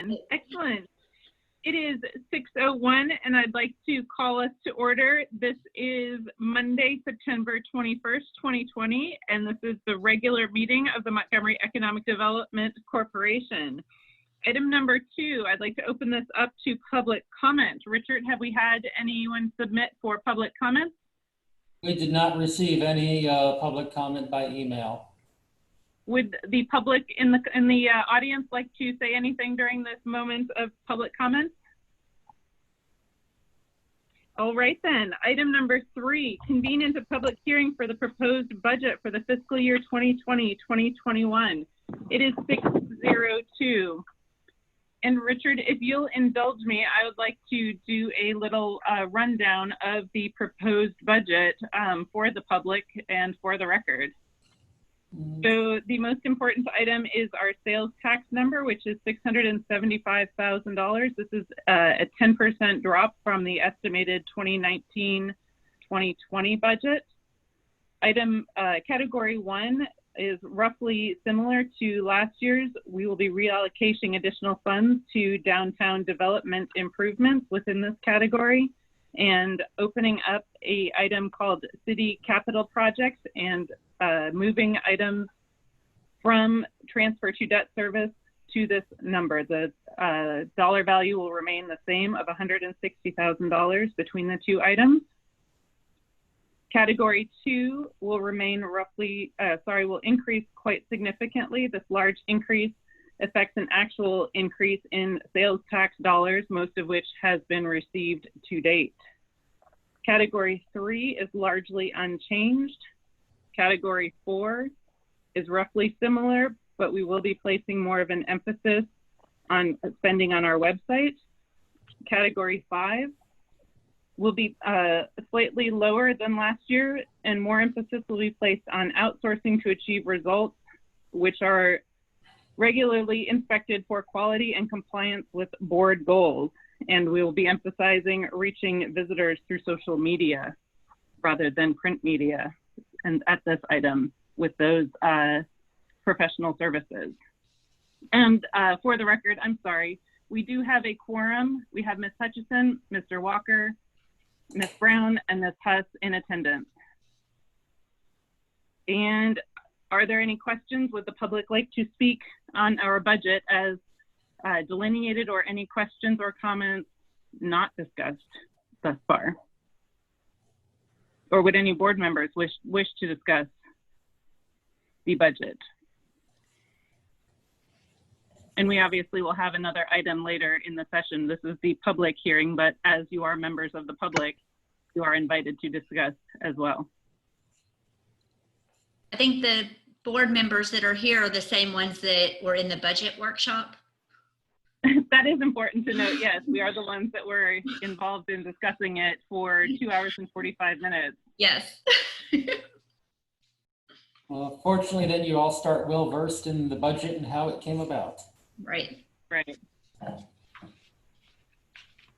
in. Excellent. It is 6:01, and I'd like to call us to order. This is Monday, September 21st, 2020, and this is the regular meeting of the Montgomery Economic Development Corporation. Item number 2, I'd like to open this up to public comment. Richard, have we had anyone submit for public comment? We did not receive any public comment by email. Would the public in the audience like to say anything during this moment of public comment? All right then, item number 3, convene into public hearing for the proposed budget for the fiscal year 2020-2021. It is 6:02. And Richard, if you'll indulge me, I would like to do a little rundown of the proposed budget for the public and for the record. So the most important item is our sales tax number, which is $675,000. This is a 10% drop from the estimated 2019-2020 budget. Item category 1 is roughly similar to last year's. We will be reallocating additional funds to downtown development improvements within this category and opening up a item called city capital projects and moving items from transfer to debt service to this number. The dollar value will remain the same of $160,000 between the two items. Category 2 will remain roughly, will increase quite significantly. This large increase affects an actual increase in sales tax dollars, most of which has been received to date. Category 3 is largely unchanged. Category 4 is roughly similar, but we will be placing more of an emphasis on spending on our website. Category 5 will be slightly lower than last year, and more emphasis will be placed on outsourcing to achieve results, which are regularly inspected for quality and compliance with board goals. And we will be emphasizing reaching visitors through social media rather than print media, and at this item with those professional services. And for the record, I'm sorry, we do have a quorum. We have Ms. Hutchison, Mr. Walker, Ms. Brown, and Ms. Huss in attendance. And are there any questions? Would the public like to speak on our budget as delineated, or any questions or comments not discussed thus far? Or would any board members wish to discuss the budget? And we obviously will have another item later in the session. This is the public hearing, but as you are members of the public, you are invited to discuss as well. I think the board members that are here are the same ones that were in the budget workshop. That is important to note. Yes, we are the ones that were involved in discussing it for 2 hours and 45 minutes. Yes. Well, fortunately, then you all start well versed in the budget and how it came about. Right. Right.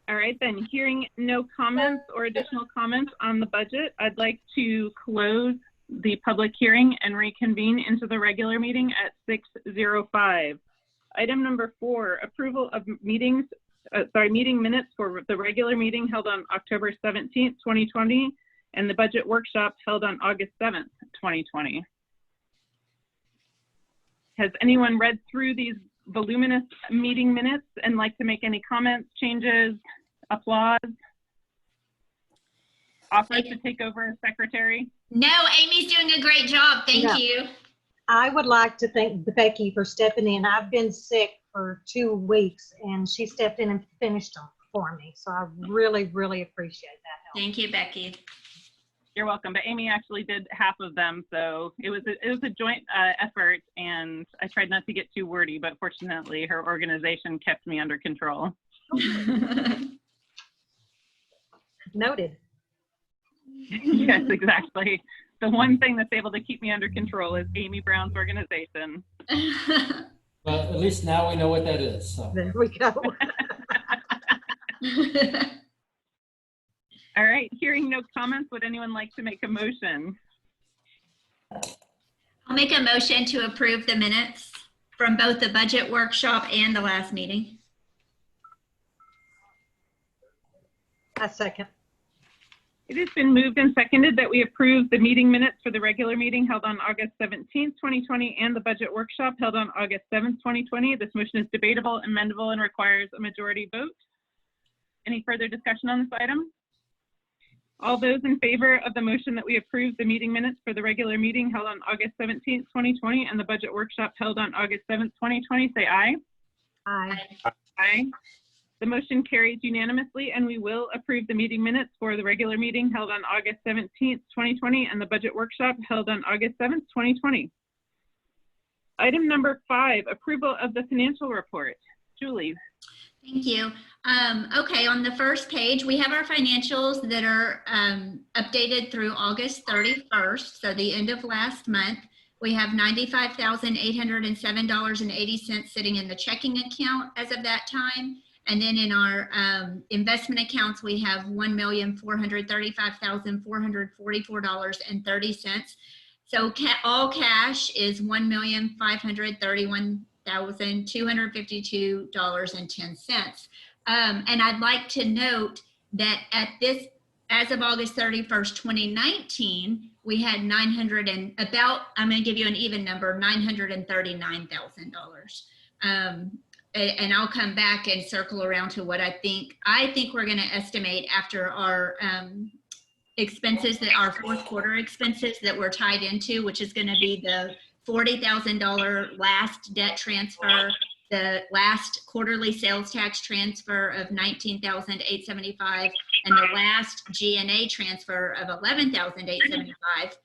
All right, then, hearing no comments or additional comments on the budget, I'd like to close the public hearing and reconvene into the regular meeting at 6:05. Item number 4, approval of meeting minutes for the regular meeting held on October 17th, 2020, and the budget workshop held on August 7th, 2020. Has anyone read through these voluminous meeting minutes and like to make any comments, changes, applause? Offers to take over as secretary? No, Amy's doing a great job. Thank you. I would like to thank Becky for stepping in. I've been sick for 2 weeks and she stepped in and finished them for me. So I really, really appreciate that help. Thank you, Becky. You're welcome. But Amy actually did half of them, so it was a joint effort, and I tried not to get too wordy, but fortunately her organization kept me under control. Noted. Yes, exactly. The one thing that's able to keep me under control is Amy Brown's organization. But at least now we know what that is. So. There we go. All right, hearing no comments, would anyone like to make a motion? I'll make a motion to approve the minutes from both the budget workshop and the last meeting. I second. It has been moved and seconded that we approve the meeting minutes for the regular meeting held on August 17th, 2020, and the budget workshop held on August 7th, 2020. This motion is debatable, amendable, and requires a majority vote. Any further discussion on this item? All those in favor of the motion that we approve the meeting minutes for the regular meeting held on August 17th, 2020, and the budget workshop held on August 7th, 2020, say aye. Aye. Aye. The motion carries unanimously, and we will approve the meeting minutes for the regular meeting held on August 17th, 2020, and the budget workshop held on August 7th, 2020. Item number 5, approval of the financial report. Julie. Thank you. Okay, on the first page, we have our financials that are updated through August 31st, so the end of last month. We have $95,807.80 sitting in the checking account as of that time. And then in our investment accounts, we have $1,435,444.30. So all cash is $1,531,252.10. And I'd like to note that as of August 31st, 2019, we had I'm going to give you an even number, $939,000. And I'll come back and circle around to what I think we're going to estimate after our expenses, that our fourth quarter expenses that we're tied into, which is going to be the $40,000 last debt transfer, the last quarterly sales tax transfer of $19,875, and the last G&A transfer of $11,875.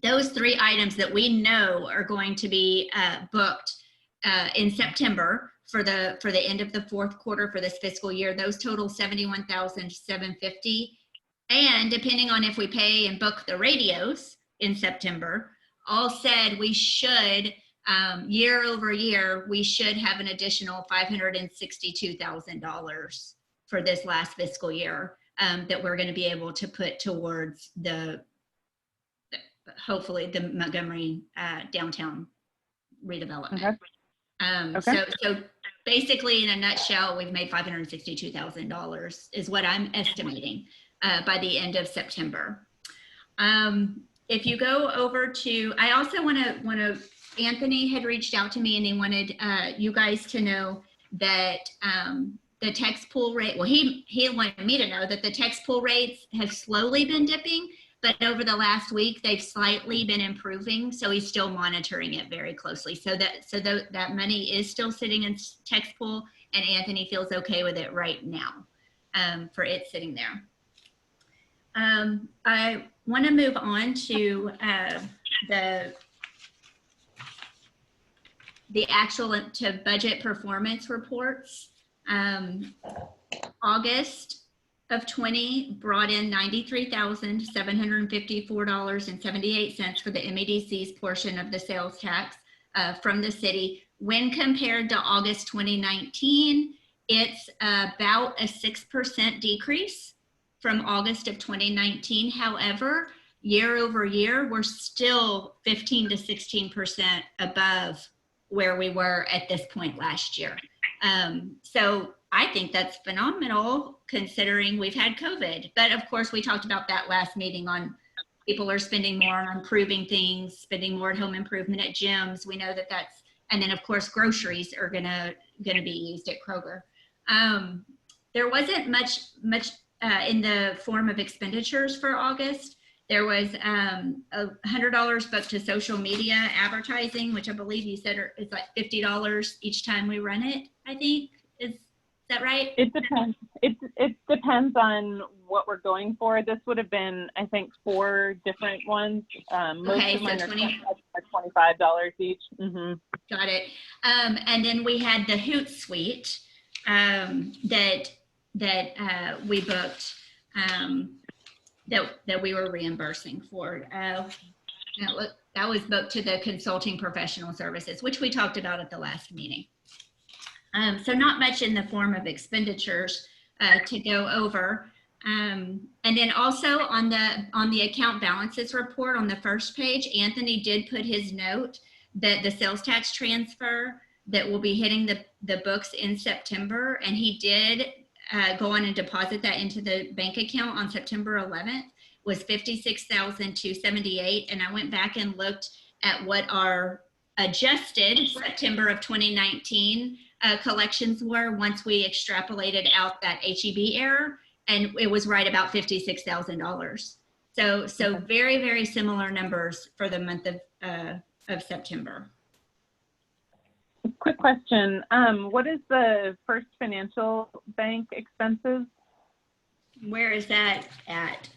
Those 3 items that we know are going to be booked in September for the end of the fourth quarter for this fiscal year. Those total $71,750. And depending on if we pay and book the radios in September, all said, we should, year over year, we should have an additional $562,000 for this last fiscal year that we're going to be able to put towards hopefully the Montgomery downtown redevelopment. Okay. So basically, in a nutshell, we've made $562,000 is what I'm estimating by the end of September. If you go over to, I also want to, Anthony had reached out to me and he wanted you guys to know that the tax pool rate, well, he wanted me to know that the tax pool rates have slowly been dipping, but over the last week, they've slightly been improving. So he's still monitoring it very closely. So that money is still sitting in tax pool, and Anthony feels okay with it right now for it sitting there. I want to move on to the actual to budget performance reports. August of 20 brought in $93,754.78 for the MEDC's portion of the sales tax from the city. When compared to August 2019, it's about a 6% decrease from August of 2019. However, year over year, we're still 15 to 16% above where we were at this point last year. So I think that's phenomenal considering we've had COVID. But of course, we talked about that last meeting on people are spending more on improving things, spending more at home improvement at gyms. We know that that's, and then of course, groceries are gonna be used at Kroger. There wasn't much in the form of expenditures for August. There was $100 booked to social media advertising, which I believe you said is like $50 each time we run it, I think. Is that right? It depends. It depends on what we're going for. This would have been, I think, 4 different ones. Most of mine are $25 each. Mm-hmm. Got it. And then we had the Hoot Suite that we booked. That we were reimbursing for. That was booked to the consulting professional services, which we talked about at the last meeting. So not much in the form of expenditures to go over. And then also on the account balances report on the first page, Anthony did put his note that the sales tax transfer that will be hitting the books in September, and he did go on and deposit that into the bank account on September 11th was $56,278. And I went back and looked at what our adjusted September of 2019 collections were once we extrapolated out that HEB error, and it was right about $56,000. So very, very similar numbers for the month of September. Quick question. What is the First Financial Bank expenses? Where is that at?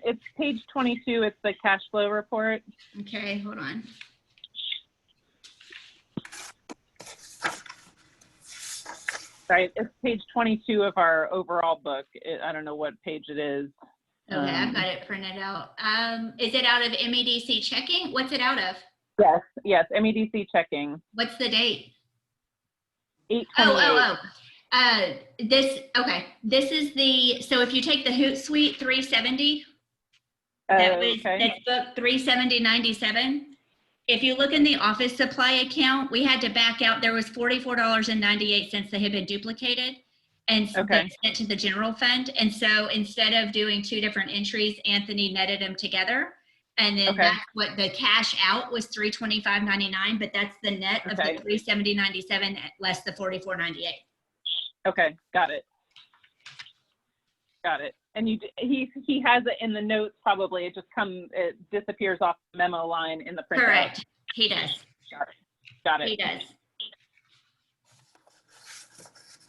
It's page 22. It's the cash flow report. Okay, hold on. Sorry, it's page 22 of our overall book. I don't know what page it is. Okay, I've got it printed out. Is it out of MEDC checking? What's it out of? Yes, MEDC checking. What's the date? 8/28. This is the, so if you take the Hootsuite 370, that's book 370.97. If you look in the office supply account, we had to back out, there was $44.98 that had been duplicated and sent to the general fund. And so instead of doing two different entries, Anthony netted them together. And then that's what the cash out was, $325.99, but that's the net of the $370.97 less the $44.98. Okay, got it. And he has it in the notes probably. It disappears off the memo line in the printout. Correct. He does. Got it. He does.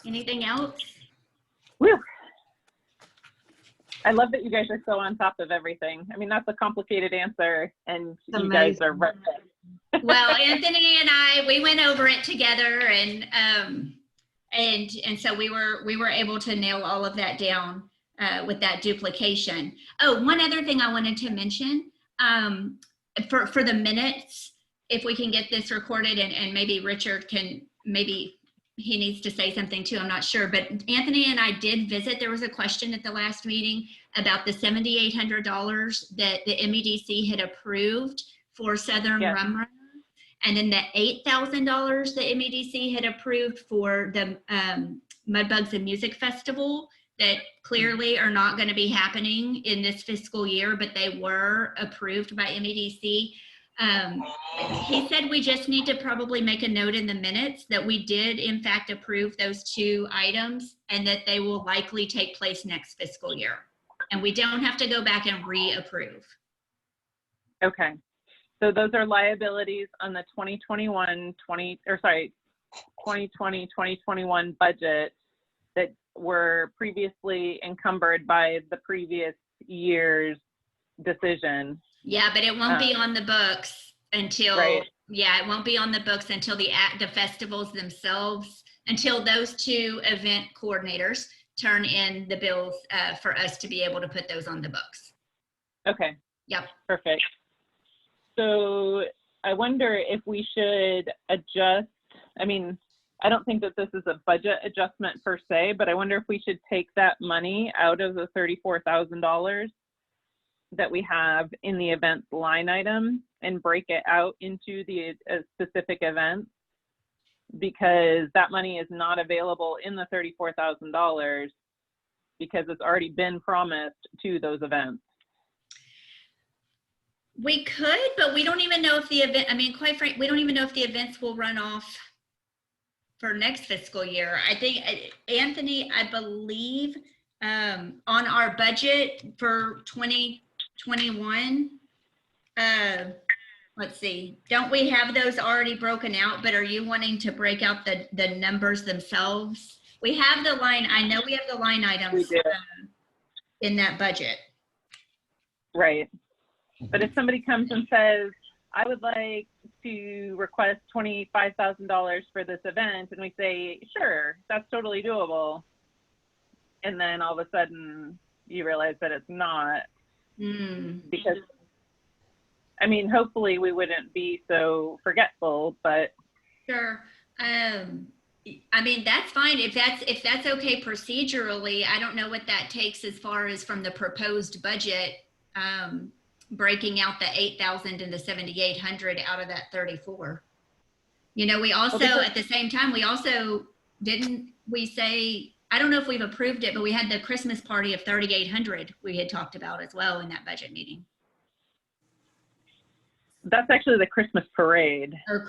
Anything else? Whew. I love that you guys are so on top of everything. I mean, that's a complicated answer, and you guys are right. Well, Anthony and I, we went over it together, and so we were able to nail all of that down with that duplication. Oh, one other thing I wanted to mention, for the minutes, if we can get this recorded, and maybe Richard can, maybe he needs to say something too, I'm not sure, but Anthony and I did visit. There was a question at the last meeting about the $7,800 that the MEDC had approved for Southern Rum Runner, and then the $8,000 the MEDC had approved for the Mudbugs and Music Festival that clearly are not going to be happening in this fiscal year, but they were approved by MEDC. He said we just need to probably make a note in the minutes that we did in fact approve those two items and that they will likely take place next fiscal year. And we don't have to go back and reapprove. Okay. So those are liabilities on the 2020-2021 budget that were previously encumbered by the previous year's decision. Yeah, but it won't be on the books until, it won't be on the books until the festivals themselves, until those two event coordinators turn in the bills for us to be able to put those on the books. Okay. Yep. Perfect. So I wonder if we should adjust, I mean, I don't think that this is a budget adjustment per se, but I wonder if we should take that money out of the $34,000 that we have in the events line item and break it out into the specific events, because that money is not available in the $34,000 because it's already been promised to those events. We could, but we don't even know if the event, I mean, quite frankly, we don't even know if the events will run off for next fiscal year. I think, Anthony, I believe on our budget for 2021, let's see, don't we have those already broken out, but are you wanting to break out the numbers themselves? We have the line, I know we have the line items in that budget. Right. But if somebody comes and says, I would like to request $25,000 for this event, and we say, sure, that's totally doable. And then all of a sudden you realize that it's not, because, I mean, hopefully we wouldn't be so forgetful, but. Sure. I mean, that's fine. If that's okay procedurally, I don't know what that takes as far as from the proposed budget, breaking out the 8,000 and the 7,800 out of that 34. You know, we also, at the same time, we also, didn't we say I don't know if we've approved it, but we had the Christmas party of 3,800 we had talked about as well in that budget meeting. That's actually the Christmas parade. Or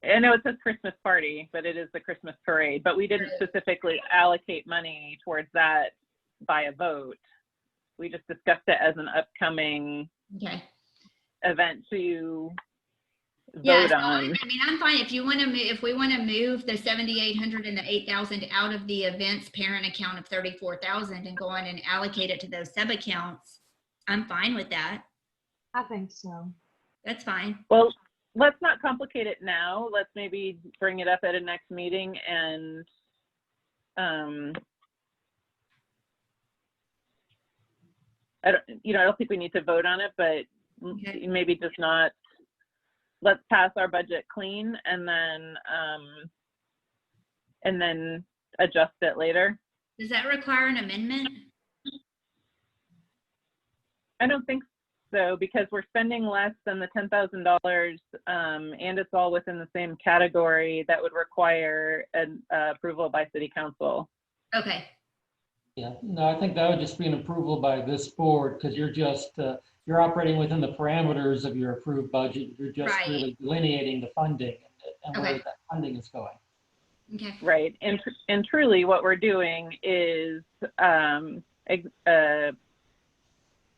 I know it says Christmas party, but it is the Christmas parade. But we didn't specifically allocate money towards that by a vote. We just discussed it as an upcoming event to vote on. I mean, I'm fine if you want to move. If we want to move the 7,800 and the 8,000 out of the events parent account of 34,000 and go on and allocate it to those sub accounts, I'm fine with that. I think so. That's fine. Well, let's not complicate it now. Let's maybe bring it up at a next meeting and I don't think we need to vote on it, but maybe just not. Let's pass our budget clean and then adjust it later. Does that require an amendment? I don't think so, because we're spending less than the $10,000 and it's all within the same category that would require an approval by City Council. Okay. Yeah, no, I think that would just be an approval by this board, because you're just, you're operating within the parameters of your approved budget. You're just really delineating the funding and where that funding is going. Okay. Right, and truly what we're doing is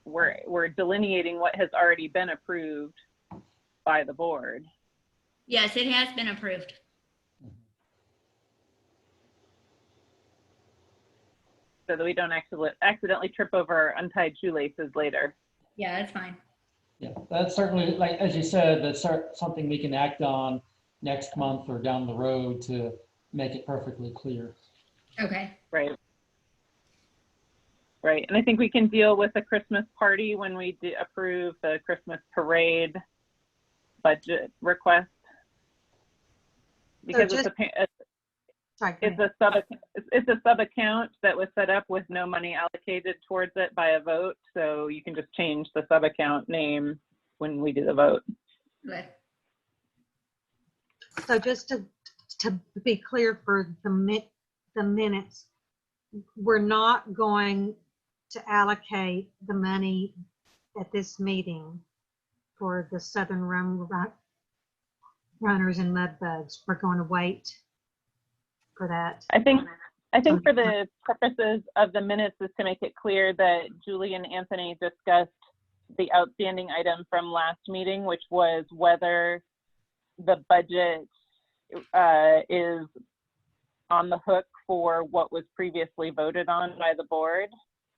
we're delineating what has already been approved by the board. Yes, it has been approved. So that we don't accidentally trip over untied shoelaces later. Yeah, that's fine. Yeah, that's certainly, like, as you said, that's something we can act on next month or down the road to make it perfectly clear. Okay. Right. Right, and I think we can deal with the Christmas party when we approve the Christmas parade budget request. Because So it's a sub account that was set up with no money allocated towards it by a vote. So you can just change the sub account name when we do the vote. Good. So just to be clear for the minutes, we're not going to allocate the money at this meeting for the Southern Runners and Mud Bugs. We're going to wait for that. I think for the purposes of the minutes is to make it clear that Julie and Anthony discussed the outstanding item from last meeting, which was whether the budget is on the hook for what was previously voted on by the board.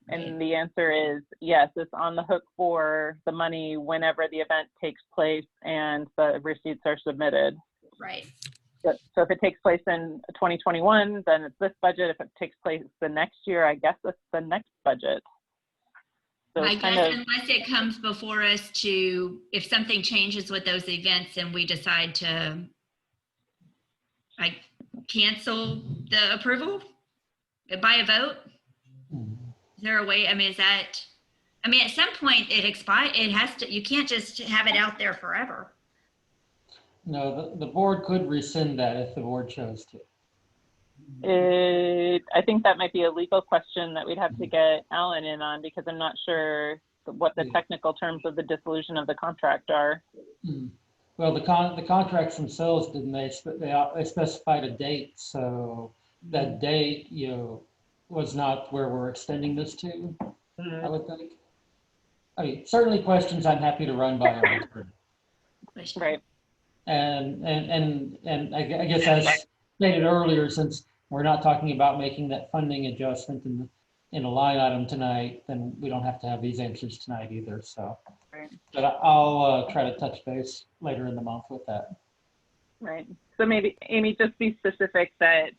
And the answer is yes, it's on the hook for the money whenever the event takes place and the receipts are submitted. Right. So if it takes place in 2021, then it's this budget. If it takes place the next year, I guess it's the next budget. So I guess unless it comes before us if something changes with those events and we decide to cancel the approval by a vote. Is there a way? I mean, at some point it expires. It has to. You can't just have it out there forever. No, the board could rescind that if the board chose to. I think that might be a legal question that we'd have to get Alan in on, because I'm not sure what the technical terms of the dissolution of the contract are. Well, the contracts themselves didn't they specified a date, so that date was not where we're extending this to. I would think. I mean, certainly questions I'm happy to run by our Right. And I guess as stated earlier, since we're not talking about making that funding adjustment in a line item tonight, then we don't have to have these answers tonight either. So, but I'll try to touch base later in the month with that. Right. So maybe Amy, just be specific that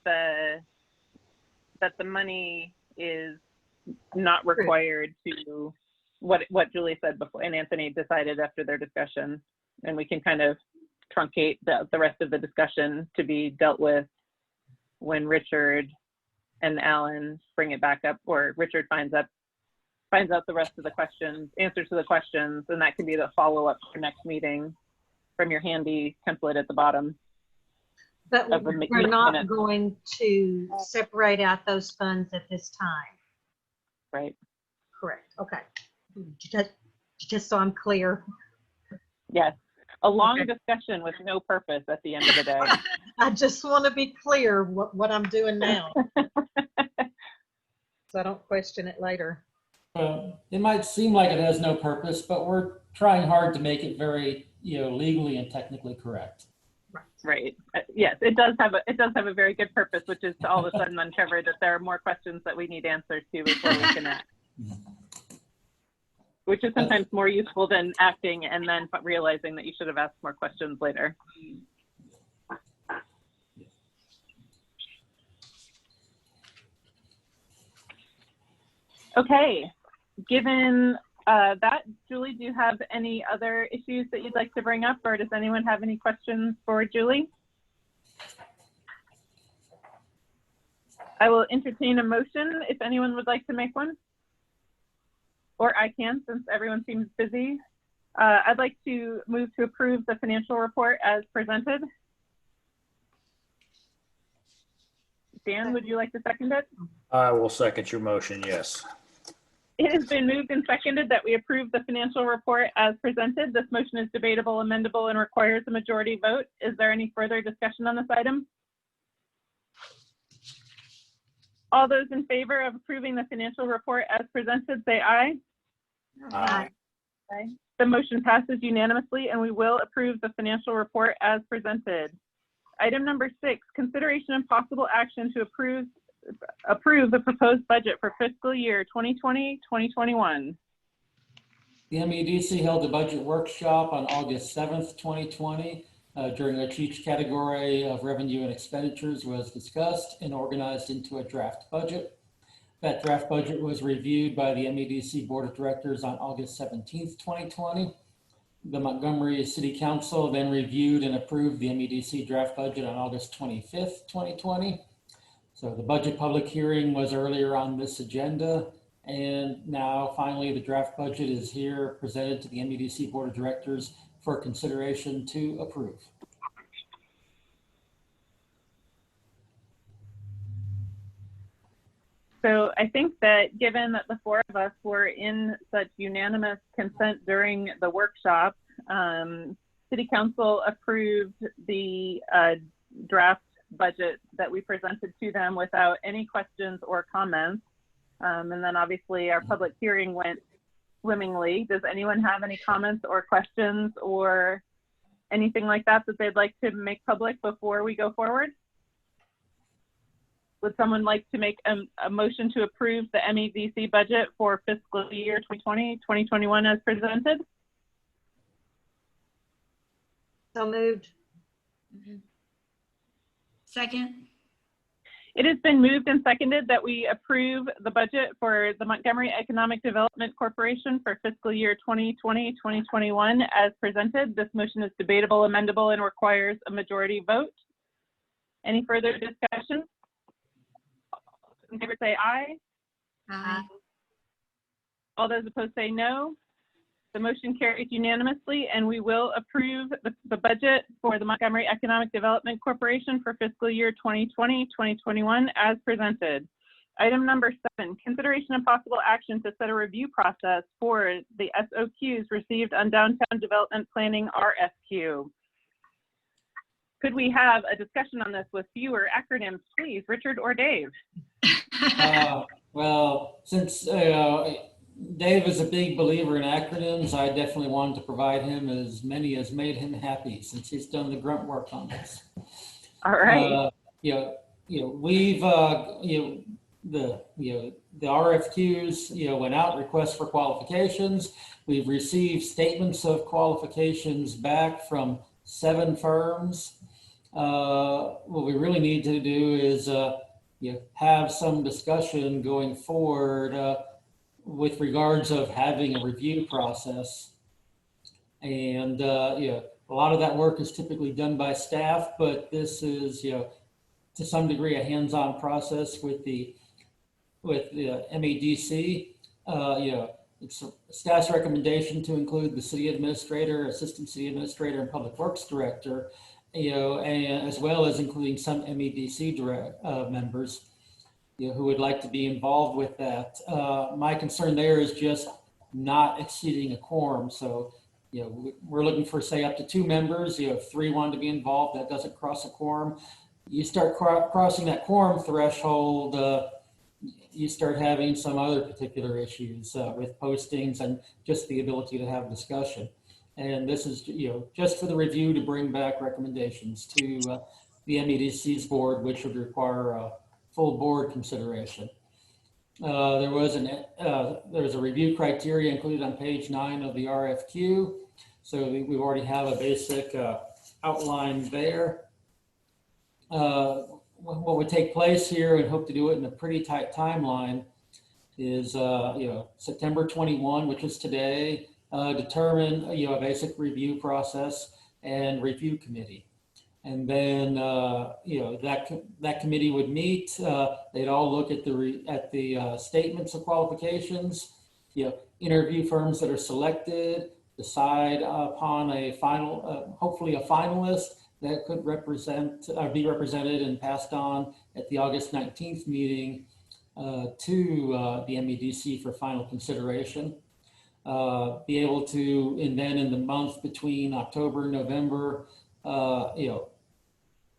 the money is not required to what Julie said before, and Anthony decided after their discussion, and we can kind of truncate the rest of the discussion to be dealt with when Richard and Alan bring it back up, or Richard finds out the rest of the questions, answers to the questions, and that can be the follow-up for next meeting from your handy template at the bottom. But of a we're not minute, going to separate out those funds at this time. right? Correct. Okay. Just so I'm clear. Yes. A long Okay. discussion with no purpose at the end of the day. I just want to be clear what I'm doing now, so I don't question it later. It might seem like it has no purpose, but we're trying hard to make it very, legally and technically correct. Right. Yes, it does have a very good purpose, which is to all of a sudden uncover that there are more questions that we need answers to before we can act. Which is sometimes more useful than acting and then realizing that you should have asked more questions later. Okay, given that, Julie, do you have any other issues that you'd like to bring up, or does anyone have any questions for Julie? I will entertain a motion if anyone would like to make one. Or I can, since everyone seems busy. I'd like to move to approve the financial report as presented. Dan, would you like to second it? I will second your motion, yes. It has been moved and seconded that we approve the financial report as presented. This motion is debatable, amendable, and requires a majority vote. Is there any further discussion on this item? All those in favor of approving the financial report as presented, say aye. Aye. Aye. The motion passes unanimously, and we will approve the financial report as presented. Item number 6, consideration and possible action to approve the proposed budget for fiscal year 2020-2021. The MEDC held a budget workshop on August 7th, 2020, during which each category of revenue and expenditures was discussed and organized into a draft budget. That draft budget was reviewed by the MEDC Board of Directors on August 17th, 2020. The Montgomery City Council then reviewed and approved the MEDC draft budget on August 25th, 2020. So the budget public hearing was earlier on this agenda, and now finally the draft budget is here presented to the MEDC Board of Directors for consideration to approve. So I think that given that the 4 of us were in such unanimous consent during the workshop, City Council approved the draft budget that we presented to them without any questions or comments. And then obviously our public hearing went swimmingly. Does anyone have any comments or questions or anything like that that they'd like to make public before we go forward? Would someone like to make a motion to approve the MEDC budget for fiscal year 2020-2021 as presented? So moved. Second. It has been moved and seconded that we approve the budget for the Montgomery Economic Development Corporation for fiscal year 2020-2021 as presented. This motion is debatable, amendable, and requires a majority vote. Any further discussion? In favor say aye. Aye. All those opposed say no. The motion carries unanimously, and we will approve the budget for the Montgomery Economic Development Corporation for fiscal year 2020-2021 as presented. Item number 7, consideration and possible action to set a review process for the SOQs received on Downtown Development Planning RFQ. Could we have a discussion on this with fewer acronyms, please? Richard or Dave? Well, since Dave is a big believer in acronyms, I definitely wanted to provide him as many as made him happy since he's done the grunt work on this. All right. We've the RFQs went out, requests for qualifications. We've received statements of qualifications back from 7 firms. What we really need to do is have some discussion going forward with regards of having a review process. And a lot of that work is typically done by staff, but this is to some degree a hands-on process with the MEDC. It's a staff's recommendation to include the city administrator, assistant city administrator, and public works director. and as well as including some MEDC members, who would like to be involved with that. My concern there is just not exceeding a quorum. So, we're looking for, say, up to 2 members. If 3 want to be involved, that doesn't cross a quorum. You start crossing that quorum threshold, you start having some other particular issues with postings and just the ability to have discussion. And this is, just for the review to bring back recommendations to the MEDC's board, which would require a full board consideration. There was a review criteria included on page 9 of the RFQ. So we already have a basic outline there. What would take place here, and hope to do it in a pretty tight timeline, is September 21, which is today, determine a basic review process and review committee. And then that committee would meet. They'd all look at the statements of qualifications, interview firms that are selected, decide upon a final, hopefully a finalist that could be represented and passed on at the August 19th meeting to the MEDC for final consideration. Be able to, and then in the month between October and November,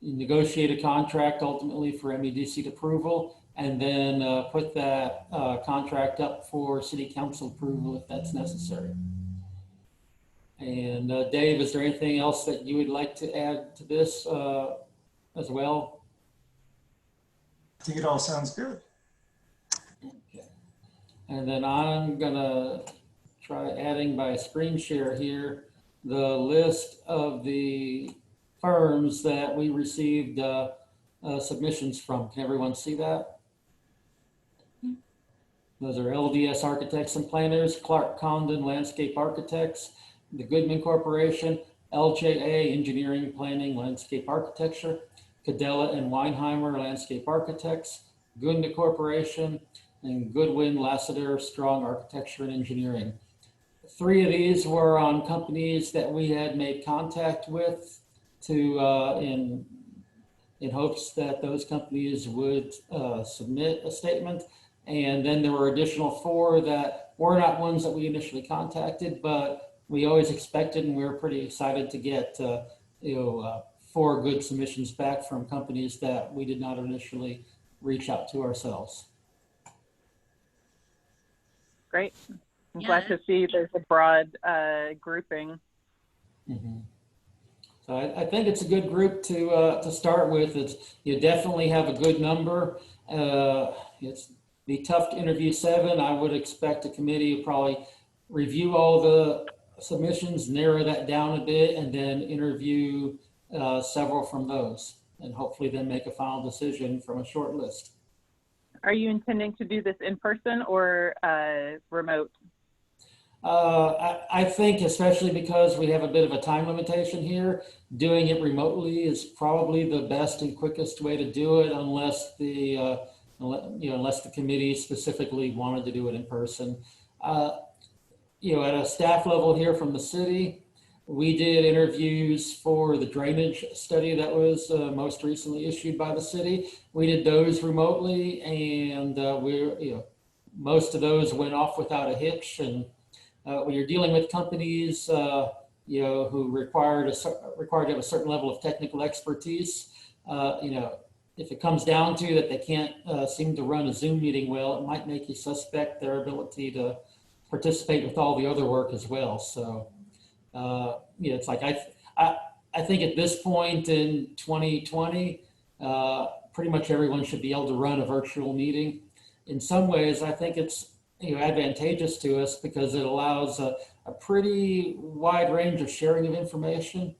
negotiate a contract ultimately for MEDC approval, and then put that contract up for city council approval if that's necessary. And Dave, is there anything else that you would like to add to this as well? I think it all sounds good. Okay. And then I'm gonna try adding by screen share here the list of the firms that we received submissions from. Can everyone see that? Those are LDS Architects and Planners, Clark Condon Landscape Architects, the Goodman Corporation, LJA Engineering, Planning, Landscape Architecture, Cadella and Weinheimer Landscape Architects, Gunda Corporation, and Goodwin Lassiter Strong Architecture and Engineering. 3 of these were on companies that we had made contact with to in hopes that those companies would submit a statement. And then there were additional 4 that were not ones that we initially contacted, but we always expected, and we were pretty excited to get 4 good submissions back from companies that we did not initially reach out to ourselves. Great. I'm Yeah. glad to see there's a broad grouping. Mm-hmm. So I think it's a good group to start with. You definitely have a good number. It's be tough to interview 7. I would expect a committee to probably review all the submissions, narrow that down a bit, and then interview several from those, and hopefully then make a final decision from a short list. Are you intending to do this in person or remote? I think, especially because we have a bit of a time limitation here, doing it remotely is probably the best and quickest way to do it, unless the committee specifically wanted to do it in person. At a staff level here from the city, we did interviews for the drainage study that was most recently issued by the city. We did those remotely, and most of those went off without a hitch. And when you're dealing with companies, who required to have a certain level of technical expertise, if it comes down to that they can't seem to run a Zoom meeting well, it might make you suspect their ability to participate with all the other work as well. So, it's like I think at this point in 2020, pretty much everyone should be able to run a virtual meeting. In some ways, I think it's advantageous to us because it allows a pretty wide range of sharing of information,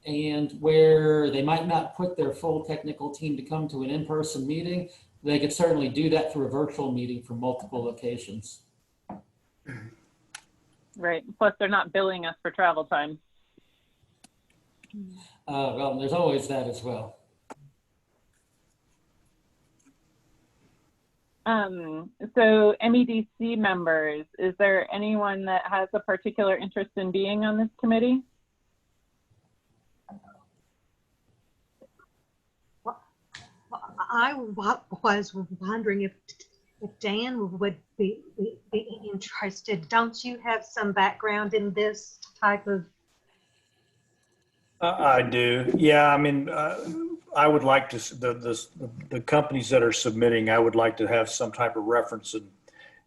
and where they might not put their full technical team to come to an in-person meeting, they could certainly do that through a virtual meeting from multiple locations. Right. Plus, they're not billing us for travel time. Well, there's always that as well. So MEDC members, is there anyone that has a particular interest in being on this committee? I was wondering if Dan would be interested. Don't you have some background in this type of? I do. Yeah, I mean, I would like to, the companies that are submitting, I would like to have some type of reference and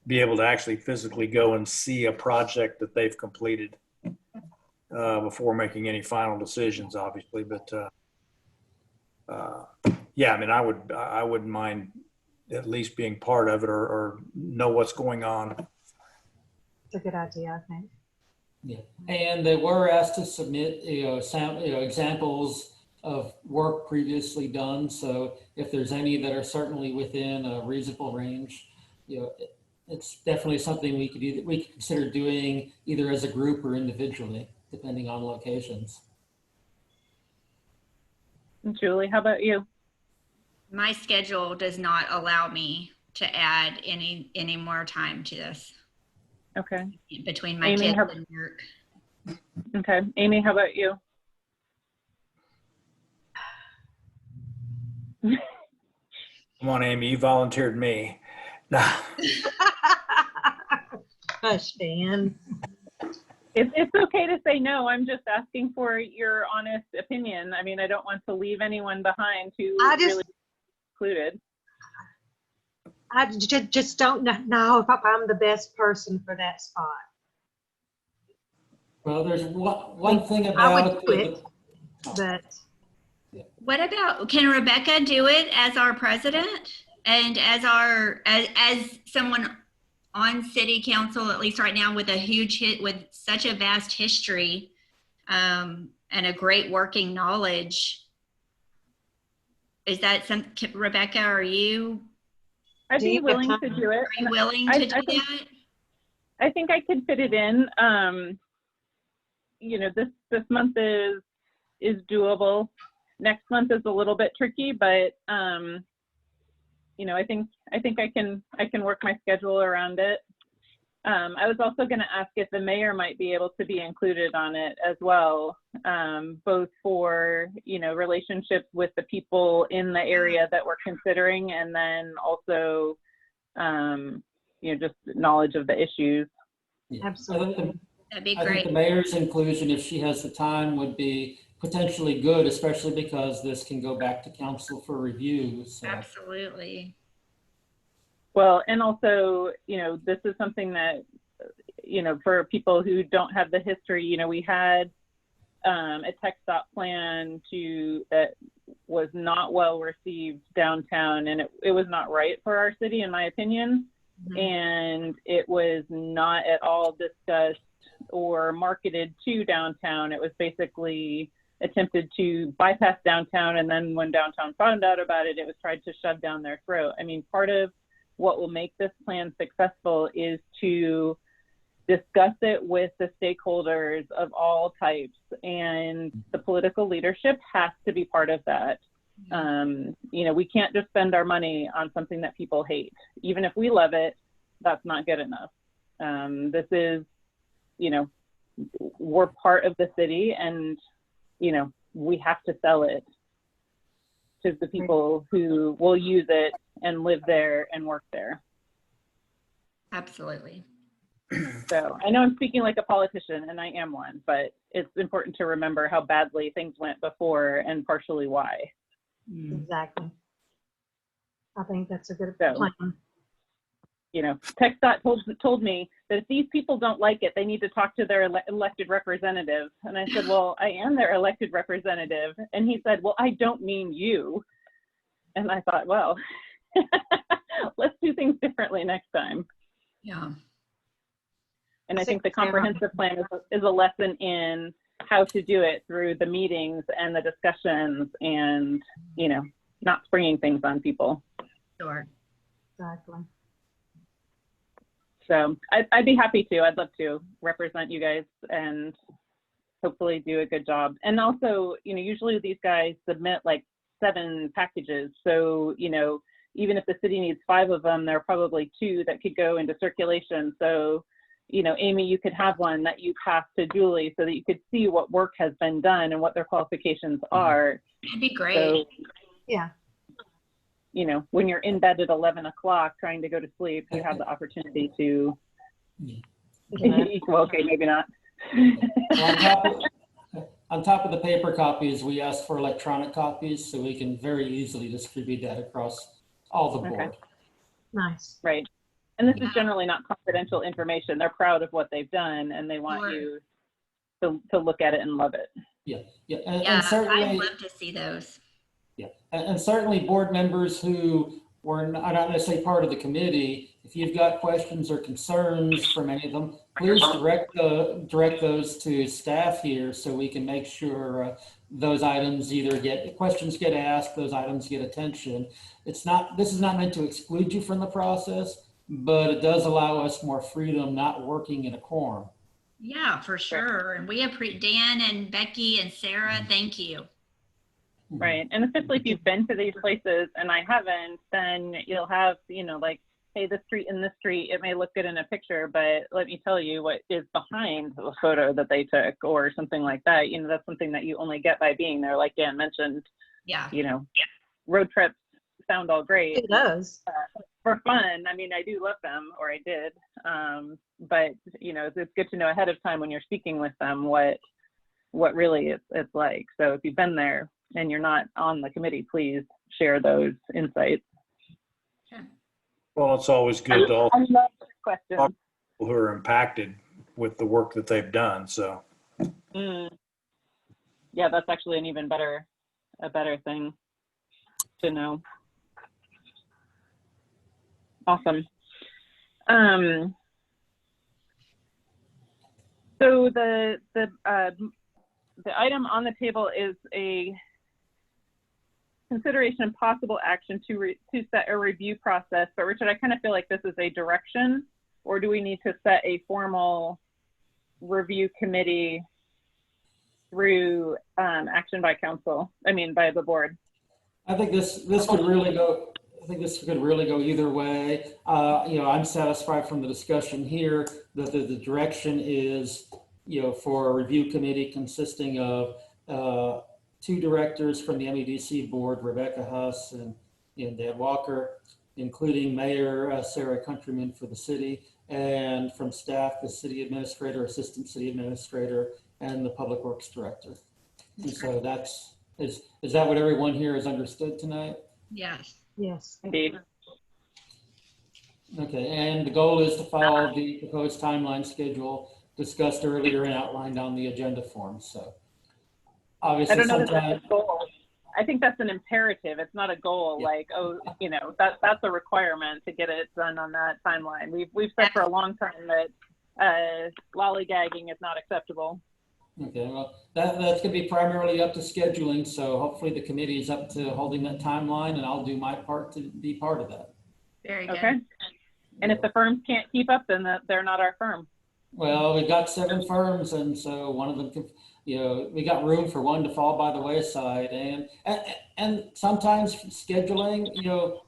be able to actually physically go and see a project that they've completed before making any final decisions, obviously. But yeah, I mean, I wouldn't mind at least being part of it or know what's going on. It's a good idea, I think. Yeah, and they were asked to submit, examples of work previously done. So if there's any that are certainly within a reasonable range, it's definitely something we could consider doing either as a group or individually, depending on locations. Julie, how about you? My schedule does not allow me to add any more time to this Okay. between my Amy, kids and work. Okay. Amy, how about you? Come on, Amy, you volunteered me. Nah. Hush, Dan. It's okay to say no. I'm just asking for your honest opinion. I mean, I don't want to leave anyone behind who really included. I just don't know if I'm the best person for that spot. Well, there's one thing I about would quit, but What about, can Rebecca do it as our president and as someone on city council, at least right now, with a huge with such a vast history and a great working knowledge? Is that something, Rebecca, are you? I'd be willing to do it. Are you willing to do that? I think I could fit it in. This month is doable. Next month is a little bit tricky, but I think I can work my schedule around it. I was also going to ask if the mayor might be able to be included on it as well, both for relationships with the people in the area that we're considering, and then also just knowledge of the issues. Yeah. absolutely. That'd be I think great. the mayor's inclusion, if she has the time, would be potentially good, especially because this can go back to council for review. So. Absolutely. Well, and also, this is something that, for people who don't have the history, we had a TxDOT plan that was not well received downtown, and it was not right for our city, in my opinion. Mm-hmm. And it was not at all discussed or marketed to downtown. It was basically attempted to bypass downtown, and then when downtown found out about it, it was tried to shove down their throat. I mean, part of what will make this plan successful is to discuss it with the stakeholders of all types, and the political leadership has to be part of that. We can't just spend our money on something that people hate. Even if we love it, that's not good enough. This is, we're part of the city, and, we have to sell it to the people who will use it and live there and work there. Absolutely. So I know I'm speaking like a politician, and I am one, but it's important to remember how badly things went before and partially why. Exactly. I think that's a good plan. TxDOT told me that if these people don't like it, they need to talk to their elected representative. And I said, well, I am their elected representative. And he said, well, I don't mean you. And I thought, well, let's do things differently next time. Yeah. And I think the comprehensive plan is a lesson in how to do it through the meetings and the discussions and, not springing things on people. Sure. Exactly. So I'd be happy to. I'd love to represent you guys and hopefully do a good job. And also, usually these guys submit like 7 packages. So, even if the city needs 5 of them, there are probably 2 that could go into circulation. So, Amy, you could have one that you pass to Julie so that you could see what work has been done and what their qualifications are. That'd be great. So, yeah. you know, when you're in bed at 11 o'clock trying to go to sleep, you have the opportunity to, well, okay, maybe not. Well, on top of the paper copies, we ask for electronic copies so we can very easily distribute that across all the board. Okay. Nice. Right. And this is generally not confidential information. They're proud of what they've done and they want Sure. you to look at it and love it. Yeah, Yeah, and certainly, I'd love to see those. yeah, and certainly board members who were not necessarily part of the committee, if you've got questions or concerns from any of them, please direct those to staff here so we can make sure those items questions get asked, those items get attention. This is not meant to exclude you from the process, but it does allow us more freedom not working in a quorum. Yeah, for sure. And we appreciate Dan and Becky and Sarah. Thank you. Right. And especially if you've been to these places and I haven't, then you'll have, you know, like, hey, this street and this street, it may look good in a picture, but let me tell you what is behind the photo that they took or something like that. You know, that's something that you only get by being there. Like Dan mentioned, Yeah. you know, road trips sound all great. It does. For fun. I mean, I do love them, or I did. But, you know, it's good to know ahead of time when you're speaking with them what really it's like. So if you've been there and you're not on the committee, please share those insights. Okay. Well, it's always good to also I love this question. talk to people who are impacted with the work that they've done. So, Yeah, that's actually an even better thing to know. Awesome. So the item on the table is a consideration of possible action to set a review process. But Richard, I kind of feel like this is a direction, or do we need to set a formal review committee through action by council? I mean, by the board. I think this could really go. I think this could really go either way. You know, I'm satisfied from the discussion here that the direction is, you know, for a review committee consisting of 2 directors from the MEDC board, Rebecca Huss and Dan Walker, including Mayor Sarah Countryman for the city, and from staff, the city administrator, assistant city administrator, and the public works director. And so is that what everyone here has understood tonight? Yes. Yes. Indeed. Okay, and the goal is to follow the proposed timeline schedule discussed earlier and outlined on the agenda form. So obviously, I don't know that that's a goal. I think that's an imperative. It's not a goal. Yeah. Like, oh, you know, that's a requirement to get it done on that timeline. We've said for a long time that lollygagging is not acceptable. Okay, well, that's going to be primarily up to scheduling. So hopefully the committee is up to holding that timeline, and I'll do my part to be part of that. Very good. Okay. And if the firms can't keep up, then they're not our firm. Well, we've got 7 firms, and so one of them could, you know, we got room for one to fall by the wayside, and sometimes scheduling, you know,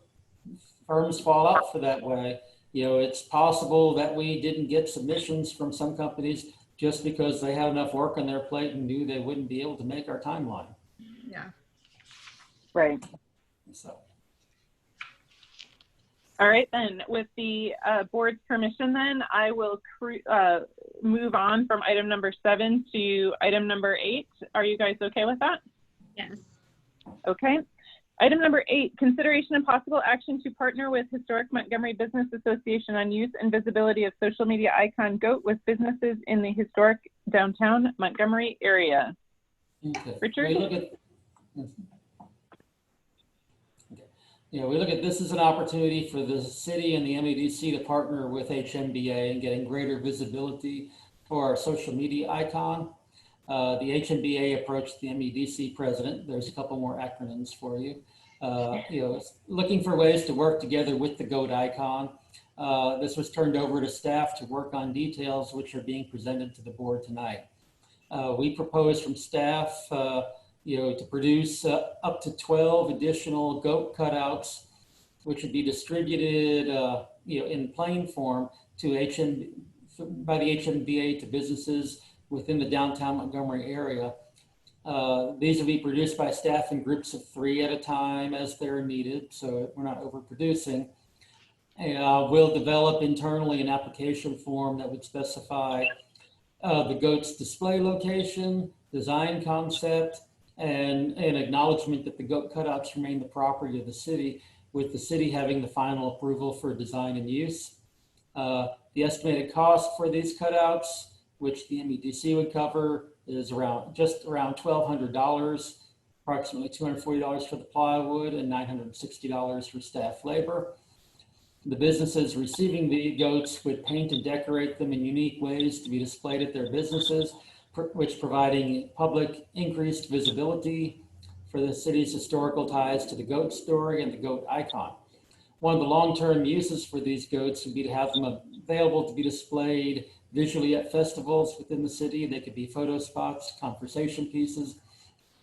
firms fall out for that way. You know, it's possible that we didn't get submissions from some companies just because they had enough work on their plate and knew they wouldn't be able to make our timeline. Yeah. Right. So. All right, then, with the board's permission, then I will move on from item number 7 to item number 8. Are you guys okay with that? Yes. Okay. Item number 8, consideration and possible action to partner with Historic Montgomery Business Association on use and visibility of social media icon GOAT with businesses in the historic downtown Montgomery area. Okay. Richard? We look at this as an opportunity for the city and the MEDC to partner with HMBA in getting greater visibility for our social media icon. The HMBA approached the MEDC president. There's a couple more acronyms for you. Looking for ways to work together with the GOAT icon. This was turned over to staff to work on details which are being presented to the board tonight. We propose from staff to produce up to 12 additional GOAT cutouts, which would be distributed in plain form to by the HMBA to businesses within the downtown Montgomery area. These will be produced by staff in groups of 3 at a time as they're needed, so we're not overproducing. We'll develop internally an application form that would specify the goat's display location, design concept, and an acknowledgement that the goat cutouts remain the property of the city, with the city having the final approval for design and use. The estimated cost for these cutouts, which the MEDC would cover, is just around $1,200, approximately $240 for the plywood and $960 for staff labor. The businesses receiving the goats would paint and decorate them in unique ways to be displayed at their businesses, which providing public increased visibility for the city's historical ties to the goat story and the goat icon. One of the long-term uses for these goats would be to have them available to be displayed visually at festivals within the city. They could be photo spots, conversation pieces.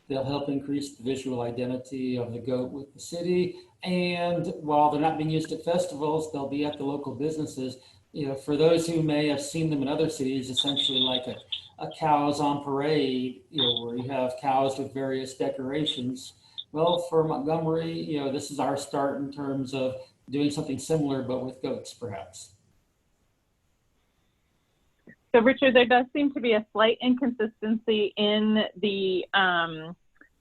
They'll help increase the visual identity of the goat with the city. And while they're not being used at festivals, they'll be at the local businesses. For those who may have seen them in other cities, essentially like a cows on parade, where you have cows with various decorations. Well, for Montgomery, this is our start in terms of doing something similar, but with goats, perhaps. So, Richard, there does seem to be a slight inconsistency in the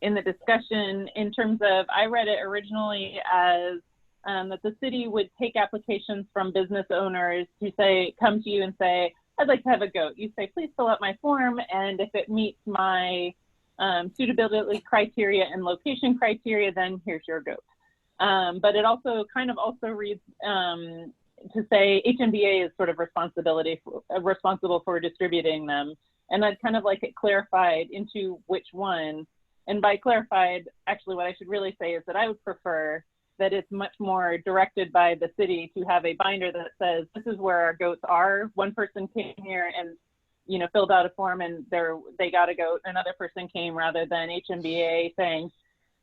discussion in terms of, I read it originally as that the city would take applications from business owners who come to you and say, I'd like to have a goat. You say, please fill out my form, and if it meets my suitability criteria and location criteria, then here's your goat. But it also reads to say HMBA is sort of responsible for distributing them. And I'd kind of like it clarified into which one. And by clarified, actually what I should really say is that I would prefer that it's much more directed by the city to have a binder that says, this is where our goats are. One person came here and filled out a form and they got a goat. Another person came, rather than HMBA saying,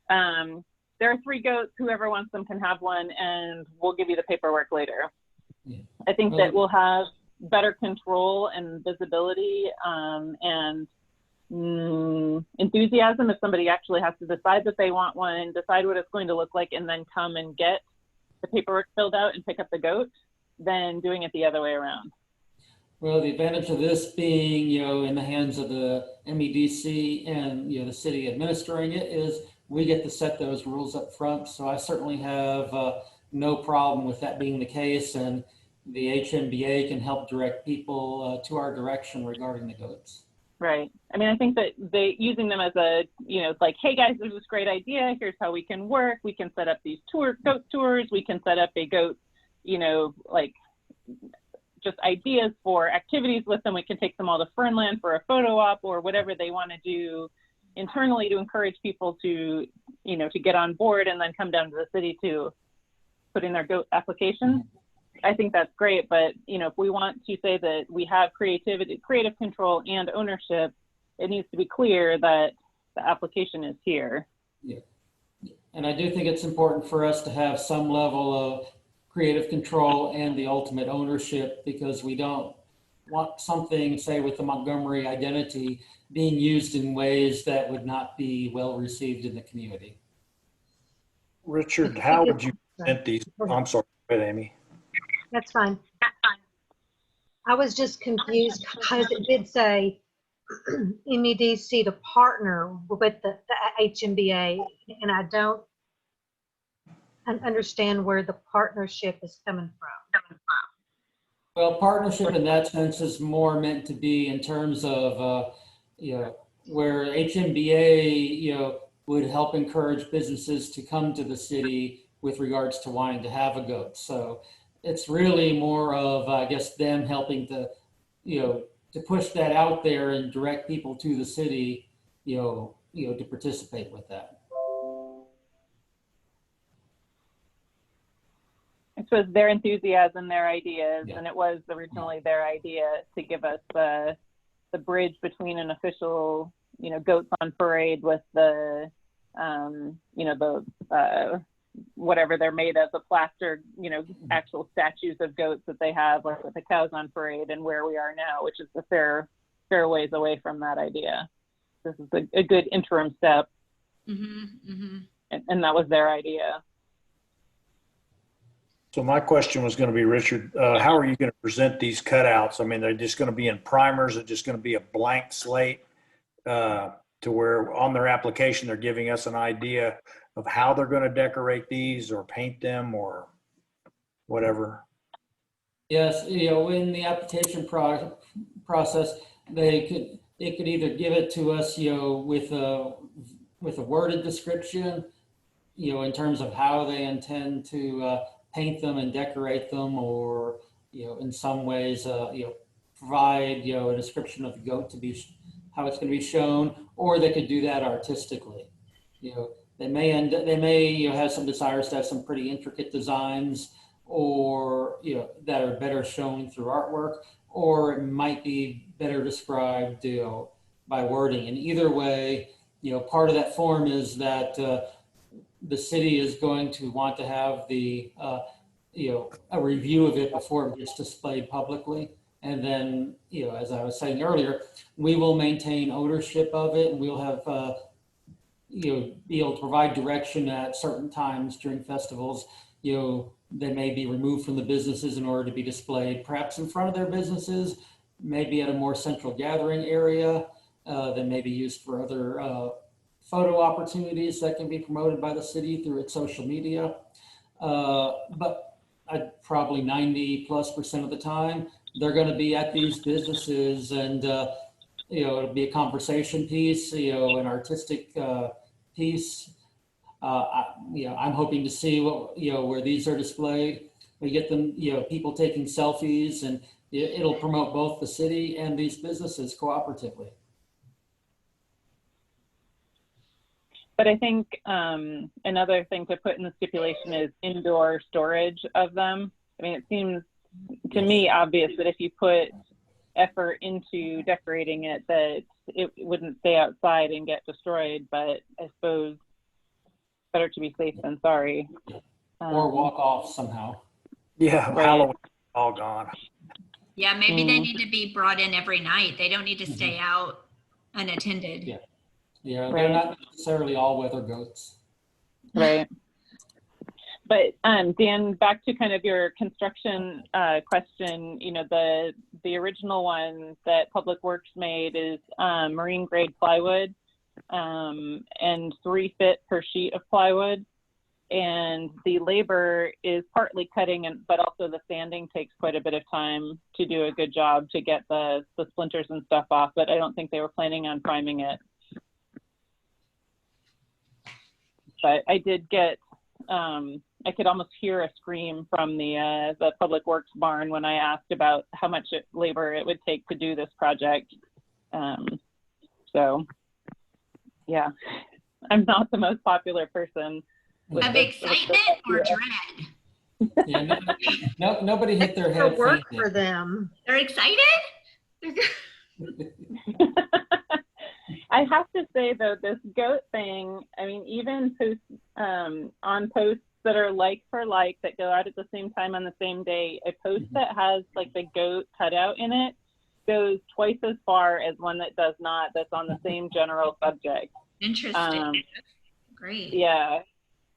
there are 3 goats, whoever wants them can have one, and we'll give you the paperwork later. Yeah. I think that we'll have better control and visibility and enthusiasm if somebody actually has to decide that they want one, decide what it's going to look like, and then come and get the paperwork filled out and pick up the goat, than doing it the other way around. Well, the advantage of this being, in the hands of the MEDC and, the city administering it, is we get to set those rules up front. So I certainly have no problem with that being the case, and the HMBA can help direct people to our direction regarding the goats. Right. I mean, I think that using them as a, like, hey guys, there's this great idea. Here's how we can work. We can set up these goat tours. We can set up a goat, like just ideas for activities with them. We can take them all to Fernland for a photo op or whatever they want to do internally to encourage people to, to get on board and then come down to the city to put in their goat applications. I think that's great, but if we want to say that we have creative control and ownership, it needs to be clear that the application is here. Yeah, and I do think it's important for us to have some level of creative control and the ultimate ownership, because we don't want something, say with the Montgomery identity, being used in ways that would not be well received in the community. Richard, how would you present these? Oh, I'm sorry, go ahead, Amy. That's fine. I was just confused because it did say MEDC to partner with the HMBA, and I don't understand where the partnership is coming from. Well, partnership in that sense is more meant to be in terms of, where HMBA, would help encourage businesses to come to the city with regards to wanting to have a goat. So it's really more of, I guess, them helping to, to push that out there and direct people to the city, to participate with that. I suppose their enthusiasm, their ideas, Yeah. And it was originally their idea to give us the bridge between an official, goats on parade with the, whatever they're made of, the plaster, actual statues of goats that they have, like with the cows on parade, and where we are now, which is a fair ways away from that idea. this is a good interim step. Mm-hmm, mm-hmm. And that was their idea. So my question was going to be, Richard, how are you going to present these cutouts? I mean, they're just going to be in primers. It's just going to be a blank slate to where on their application, they're giving us an idea of how they're going to decorate these or paint them or whatever. Yes, in the application process, it could either give it to us, with a worded description, in terms of how they intend to paint them and decorate them, or in some ways, provide a description of the goat to be how it's going to be shown, or they could do that artistically. They may have some desires to have some pretty intricate designs, or that are better shown through artwork, or it might be better described by wording. And either way, part of that form is that the city is going to want to have a review of it before it gets displayed publicly. And then, as I was saying earlier, we will maintain ownership of it, and we'll have be able to provide direction at certain times during festivals. They may be removed from the businesses in order to be displayed perhaps in front of their businesses, maybe at a more central gathering area that may be used for other photo opportunities that can be promoted by the city through its social media. But probably 90+% of the time, they're going to be at these businesses, and it'll be a conversation piece, an artistic piece. I'm hoping to see what, where these are displayed. We get them, people taking selfies, and it'll promote both the city and these businesses cooperatively. But I think another thing to put in the stipulation is indoor storage of them. I mean, it seems to me obvious that if you put effort into decorating it, that it wouldn't stay outside and get destroyed. But I suppose better to be safe than sorry. Or walk off somehow. Yeah, Right. Halloween all gone. Yeah, maybe they need to be brought in every night. They don't need to stay out unattended. Yeah. Yeah, Right. They're not necessarily all weather goats. Right. But Dan, back to kind of your construction question, the original one that Public Works made is marine grade plywood and 3 feet per sheet of plywood. And the labor is partly cutting, but also the sanding takes quite a bit of time to do a good job to get the splinters and stuff off. But I don't think they were planning on priming it. But I did get, I could almost hear a scream from the Public Works barn when I asked about how much labor it would take to do this project. So, yeah, I'm not the most popular person. Of excitement or dread? Yeah, nobody hit their head. Work fainting. for them. They're excited? I have to say though, this goat thing, I mean, even posts on posts that are like for like that go out at the same time on the same day, a post that has like the goat cutout in it goes twice as far as one that does not, that's on the same general subject. Interesting. Great. Yeah.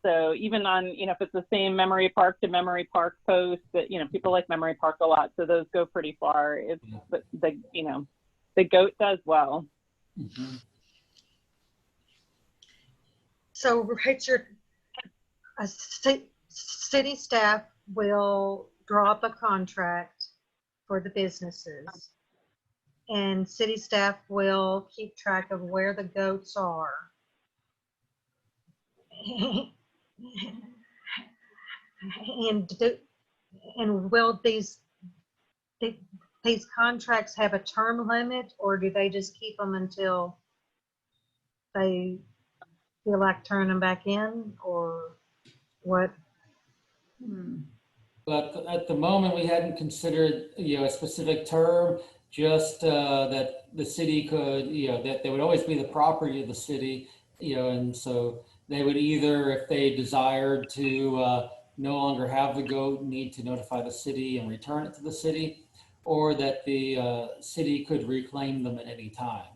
So even on, if it's the same Memory Park to Memory Park post that, people like Memory Park a lot, so those go pretty far. It's the goat does well. Mm-hmm. So Richard, city staff will draw up a contract for the businesses, and city staff will keep track of where the goats are. And will these contracts have a term limit, or do they just keep them until they feel like turning them back in, or what? But at the moment, we hadn't considered, a specific term, just that the city could, that they would always be the property of the city, and so they would either, if they desired to no longer have the goat, need to notify the city and return it to the city, or that the city could reclaim them at any time.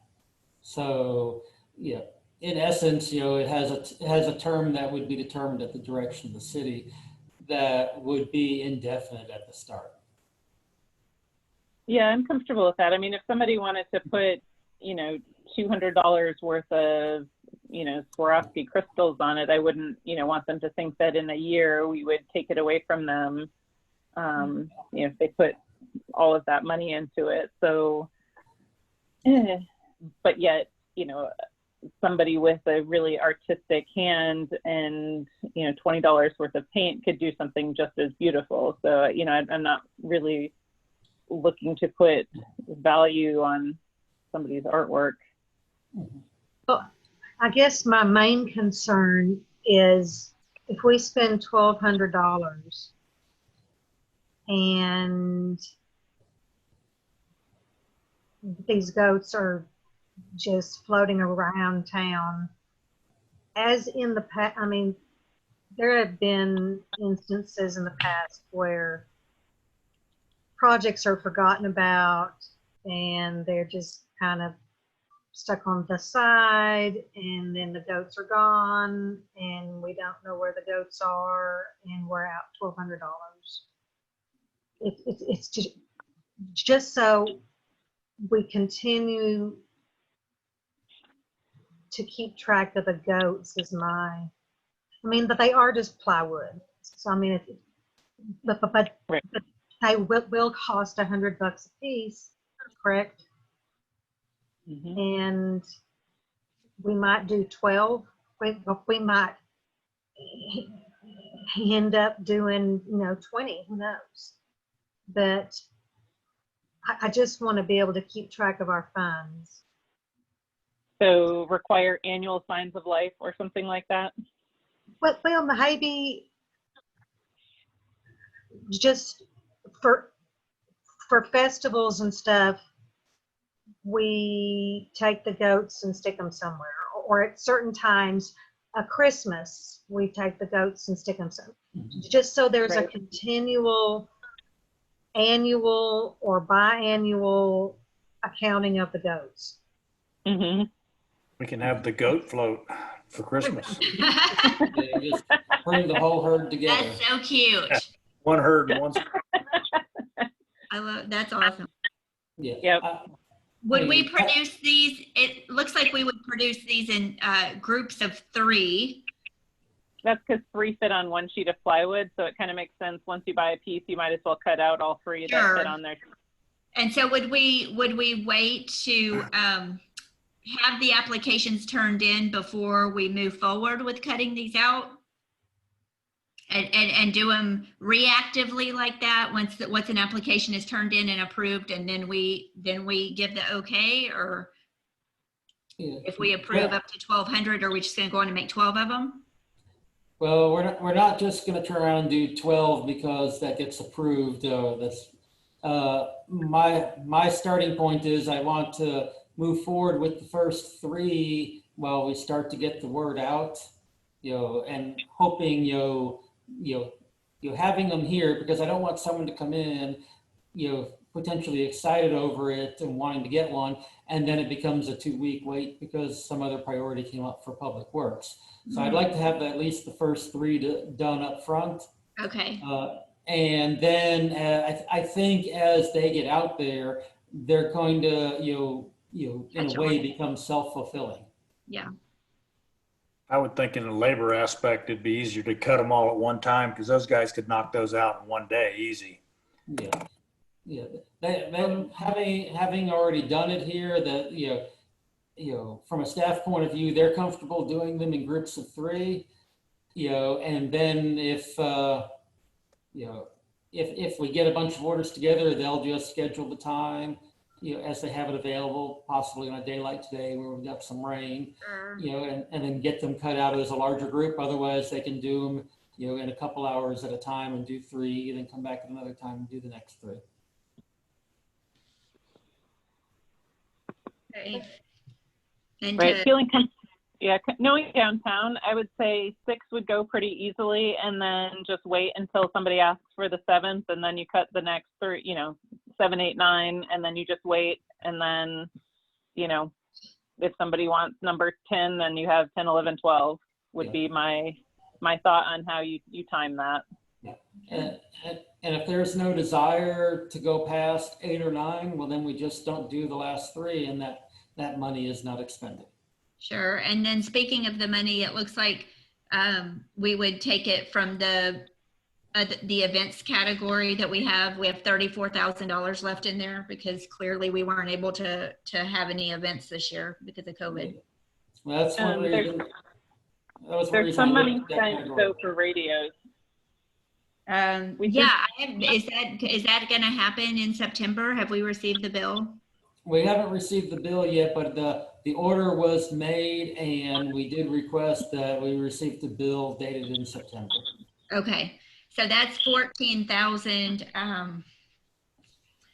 So, yeah, in essence, it has a term that would be determined at the direction of the city that would be indefinite at the start. Yeah, I'm comfortable with that. I mean, if somebody wanted to put, $200 worth of, Swarovski crystals on it, I wouldn't, want them to think that in a year we would take it away from them, if they put all of that money into it. So, but yet, somebody with a really artistic hand and, $20 worth of paint could do something just as beautiful. So, I'm not really looking to put value on somebody's artwork. Well, I guess my main concern is if we spend $1,200 and these goats are just floating around town, as in the past, I mean, there have been instances in the past where projects are forgotten about and they're just kind of stuck on the side, and then the goats are gone and we don't know where the goats are and we're out $1,200. It's just so we continue to keep track of the goats is but they are just plywood. So I mean, but Right. they will cost $100 a piece, correct? Mm-hmm. And we might do 12. We might end up doing 20. Who knows? But I just want to be able to keep track of our funds. So require annual signs of life or something like that? Well, maybe just for festivals and stuff, we take the goats and stick them somewhere. Or at certain times, at Christmas, we take the goats and stick them somewhere. Just so there's a Right. continual annual or biannual accounting of the goats. Mm-hmm. We can have the goat float for Christmas. They just bring the whole herd together. That's so cute. One herd and one. I love, that's awesome. Yeah. Yep. Would we mean, produce these? It looks like we would produce these in groups of 3. That's because 3 fit on one sheet of plywood, so it kind of makes sense. Once you buy a piece, you might as well cut out all 3 that Sure. fit on there. And so would we wait to have the applications turned in before we move forward with cutting these out? And do them reactively like that once an application is turned in and approved, and then we give the okay? Or Yeah. if we approve up to 1,200, are we just going to go on and make 12 of them? Well, we're not just going to turn around and do 12 because that gets approved. That's my starting point is I want to move forward with the first 3 while we start to get the word out, and hoping, having them here, because I don't want someone to come in, potentially excited over it and wanting to get one, and then it becomes a 2-week wait because some other priority came up for public works. So I'd like to have at least the first 3 done up front. Okay. And then I think as they get out there, they're going to, in a way become self-fulfilling. Yeah. I would think in the labor aspect, it'd be easier to cut them all at one time because those guys could knock those out in one day, easy. Yeah. Yeah. They having already done it here, that, from a staff point of view, they're comfortable doing them in groups of 3, and then if we get a bunch of orders together, they'll just schedule the time, as they have it available, possibly on a day like today where we've got some rain, Sure. and then get them cut out as a larger group. Otherwise, they can do them, in a couple hours at a time and do 3, then come back at another time and do the next 3. Okay. And Right. Knowing downtown, I would say 6 would go pretty easily, and then just wait until somebody asks for the 7th, and then you cut the next 3, 7, 8, 9, and then you just wait, and then, if somebody wants number 10, then you have 10, 11, 12 would be my thought on how you time that. And if there's no desire to go past 8 or 9, well, then we just don't do the last 3, and that money is not expended. Sure. And then speaking of the money, it looks like we would take it from the events category that we have. We have $34,000 left in there because clearly we weren't able to have any events this year because of COVID. Well, that's one reason. That was one There's reason some I money looked at that spent category. though for radios. Is that going to happen in September? Have we received the bill? We haven't received the bill yet, but the order was made, and we did request that we receive the bill dated in September. Okay, so that's 14,000.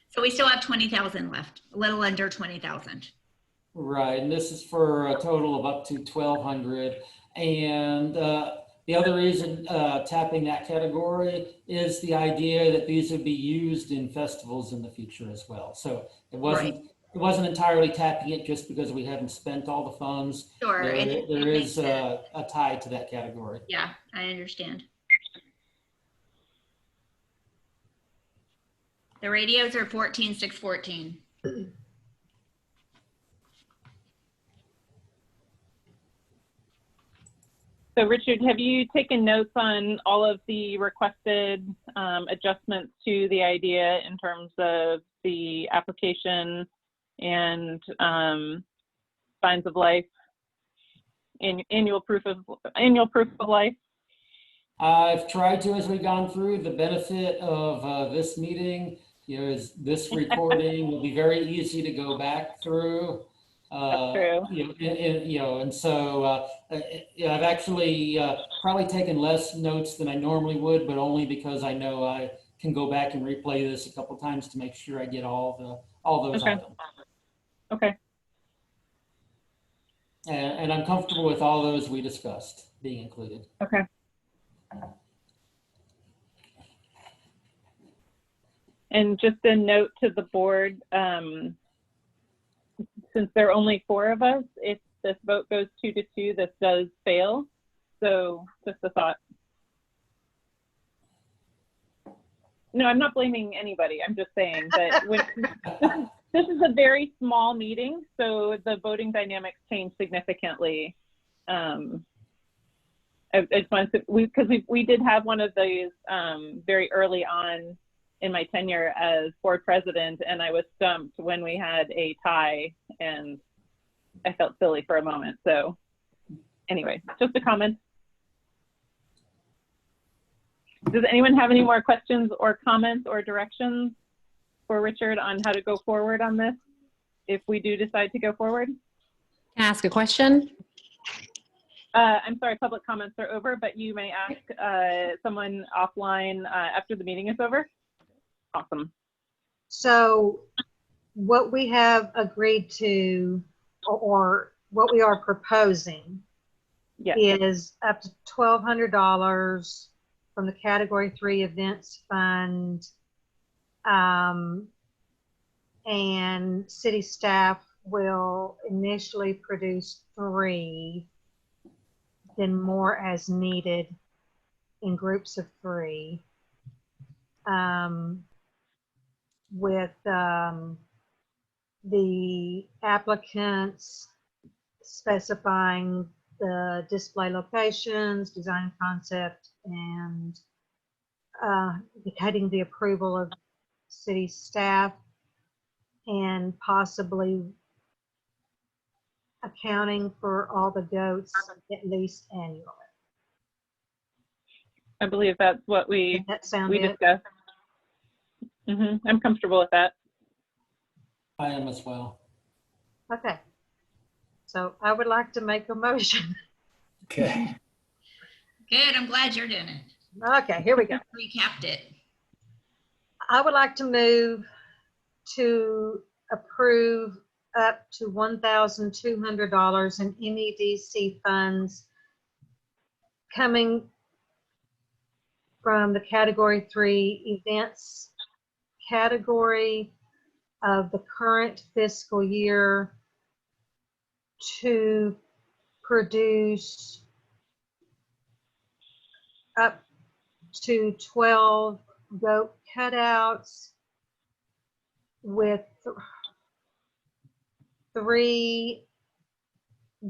So we still have 20,000 left, a little under 20,000. Right, and this is for a total of up to 1,200. And the other reason tapping that category is the idea that these would be used in festivals in the future as well. So it wasn't. Right. It wasn't entirely tapping it just because we haven't spent all the funds. Sure. There It is a tie to that category. Yeah, I understand. The radios are 14,614. So Richard, have you taken notes on all of the requested adjustments to the idea in terms of the application and signs of life, annual proof of life? I've tried to as we've gone through. The benefit of this meeting, is this recording will be very easy to go back through. That's true. And so I've actually probably taken less notes than I normally would, but only because I know I can go back and replay this a couple times to make sure I get all those Okay. items. Okay. And I'm comfortable with all those we discussed being included. Okay. And just a note to the board, since there are only 4 of us, if this vote goes 2-2, this does fail. So just a thought. No, I'm not blaming anybody. I'm just saying that this is a very small meeting, so the voting dynamics change significantly. I just wanted to, because we did have one of these very early on in my tenure as board president, and I was stumped when we had a tie, and I felt silly for a moment. So anyway, just a comment. Does anyone have any more questions or comments or directions for Richard on how to go forward on this if we do decide to go forward? Can I ask a question? I'm sorry, public comments are over, but you may ask someone offline after the meeting is over. Awesome. So what we have agreed to, or what we are proposing, Yes. is up to $1,200 from the Category 3 Events Fund, and city staff will initially produce 3, then more as needed in groups of 3, with the applicants specifying the display locations, design concept, and getting the approval of city staff, and possibly accounting for all the goats at least annually. I believe that's what Does we that sound good? discussed. I'm comfortable with that. I am as well. Okay. So I would like to make a motion. Okay. Good, I'm glad you're doing it. Okay, here we go. Recapped it. I would like to move to approve up to $1,200 in MEDC funds coming from the Category 3 events category of the current fiscal year to produce up to 12 goat cutouts with 3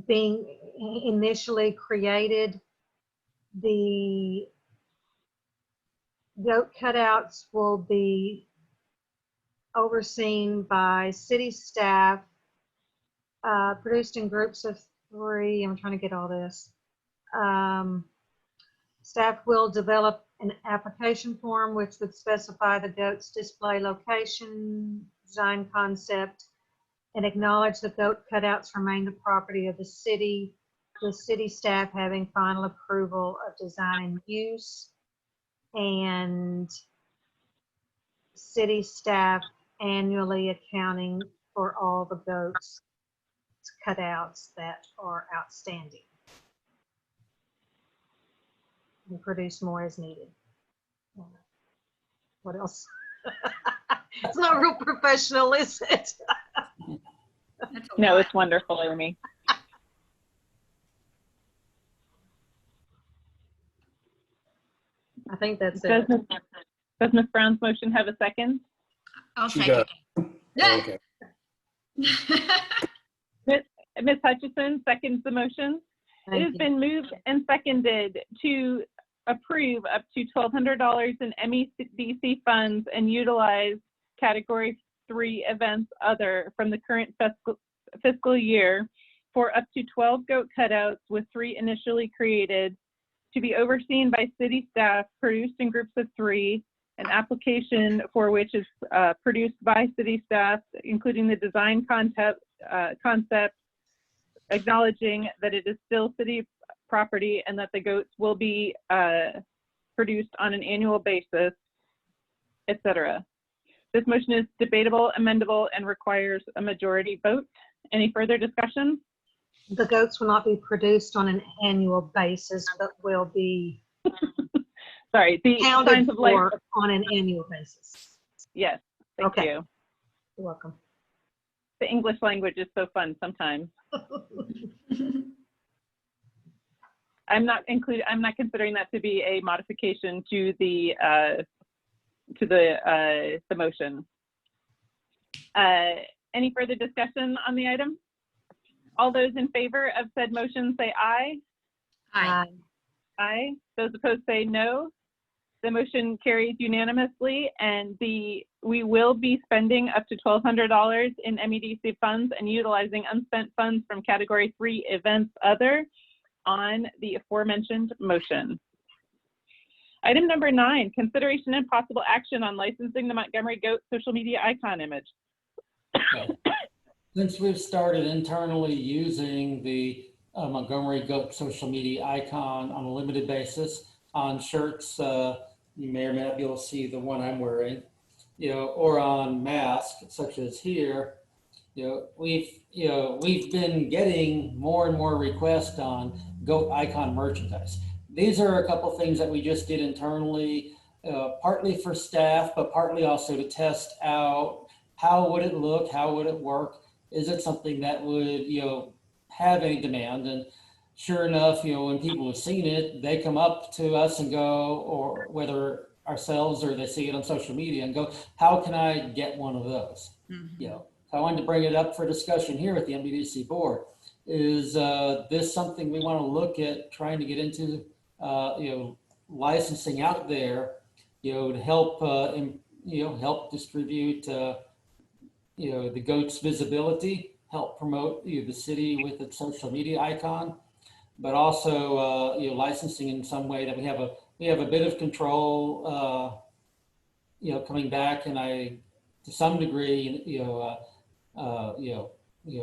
being initially created. The goat cutouts will be overseen by city staff, produced in groups of 3. I'm trying to get all this. Staff will develop an application form which would specify the goat's display location, design concept, and acknowledge the goat cutouts remain the property of the city staff having final approval of design and use, and city staff annually accounting for all the goats cutouts that are outstanding, and produce more as needed. What else? It's not real professional, is it? No, it's wonderful, Amy. I think that's Does it. Ms. Brown's motion have a second? I'll She second. Okay. Ms. Hutchison seconds the motion. It Thank has you. been moved and seconded to approve up to $1,200 in MEDC funds and utilize Category 3 events other from the current fiscal year for up to 12 goat cutouts with 3 initially created, to be overseen by city staff, produced in groups of 3, an application for which is produced by city staff, including the design concept, acknowledging that it is still city property and that the goats will be produced on an annual basis, etc. This motion is debatable, amendable, and requires a majority vote. Any further discussion? The goats will not be produced on an annual basis, but will be Sorry, the counted signs of life. for on an annual basis. Yes, thank Okay. you. You're welcome. The English language is so fun sometimes. I'm not considering that to be a modification to the motion. Any further discussion on the item? All those in favor of said motion say aye. Aye. Aye. Those opposed say no. The motion carries unanimously, and we will be spending up to $1,200 in MEDC funds and utilizing unspent funds from Category 3 events other on the aforementioned motion. Item number 9, consideration and possible action on licensing the Montgomery Goat social media icon image. Since we've started internally using the Montgomery Goat social media icon on a limited basis on shirts, you may or may not be able to see the one I'm wearing, or on masks such as here, we've been getting more and more requests on goat icon merchandise. These are a couple things that we just did internally, partly for staff, but partly also to test out how would it look, how would it work, is it something that would have any demand. And sure enough, when people have seen it, they come up to us and go, or whether ourselves or they see it on social media and go, how can I get one of those? Mhm. I wanted to bring it up for discussion here at the MEDC board. Is this something we want to look at trying to get into, licensing out there, to help, help distribute, the goat's visibility, help promote the city with its social media icon, but also, licensing in some way that we have a bit of control, coming back, and to some degree,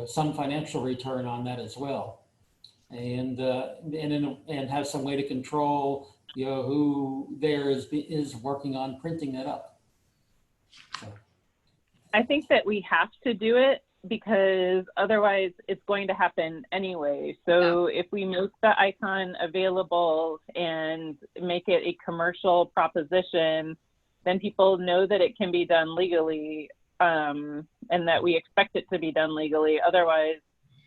some financial return on that as well, and have some way to control, who there is working on printing that up. So. I think that we have to do it because otherwise it's going to happen anyway. So if we make the icon available and make it a commercial proposition, then people know that it can be done legally, and that we expect it to be done legally. Otherwise,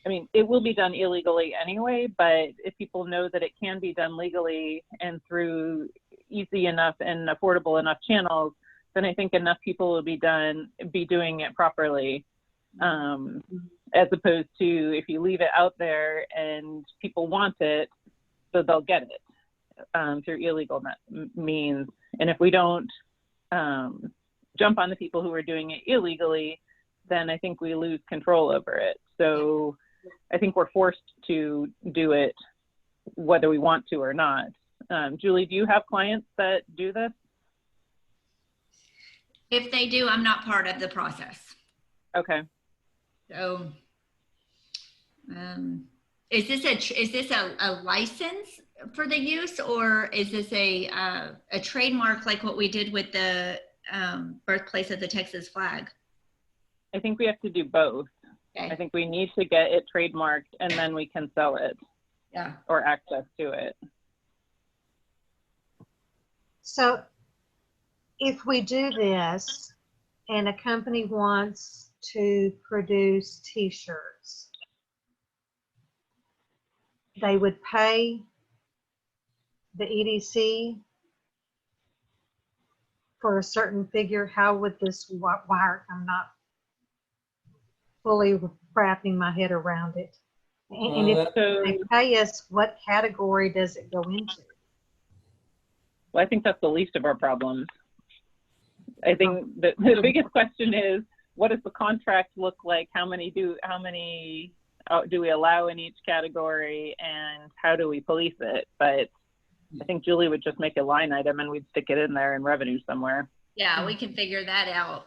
I mean, it will be done illegally anyway, but if people know that it can be done legally and through easy enough and affordable enough channels, then I think enough people will be doing it properly. As opposed to if you leave it out there and people want it, so they'll get it through illegal means. And if we don't jump on the people who are doing it illegally, then I think we lose control over it. So I think we're forced to do it whether we want to or not. Julie, do you have clients that do this? If they do, I'm not part of the process. Okay. So, is this a license for the use, or is this a trademark like what we did with the birthplace of the Texas flag? I think we have to do both. Okay. I think we need to get it trademarked and then we can sell it. Yeah. Or access to it. So if we do this and a company wants to produce t-shirts, they would pay the EDC for a certain figure. How would this work? I'm not fully wrapping my head around it. And if they pay us, what category does it go into? Well, I think that's the least of our problems. I think the biggest question is, what does the contract look like? How many do we allow in each category, and how do we police it? But I think Julie would just make a line item and we'd stick it in there in revenue somewhere. Yeah, we can figure that out.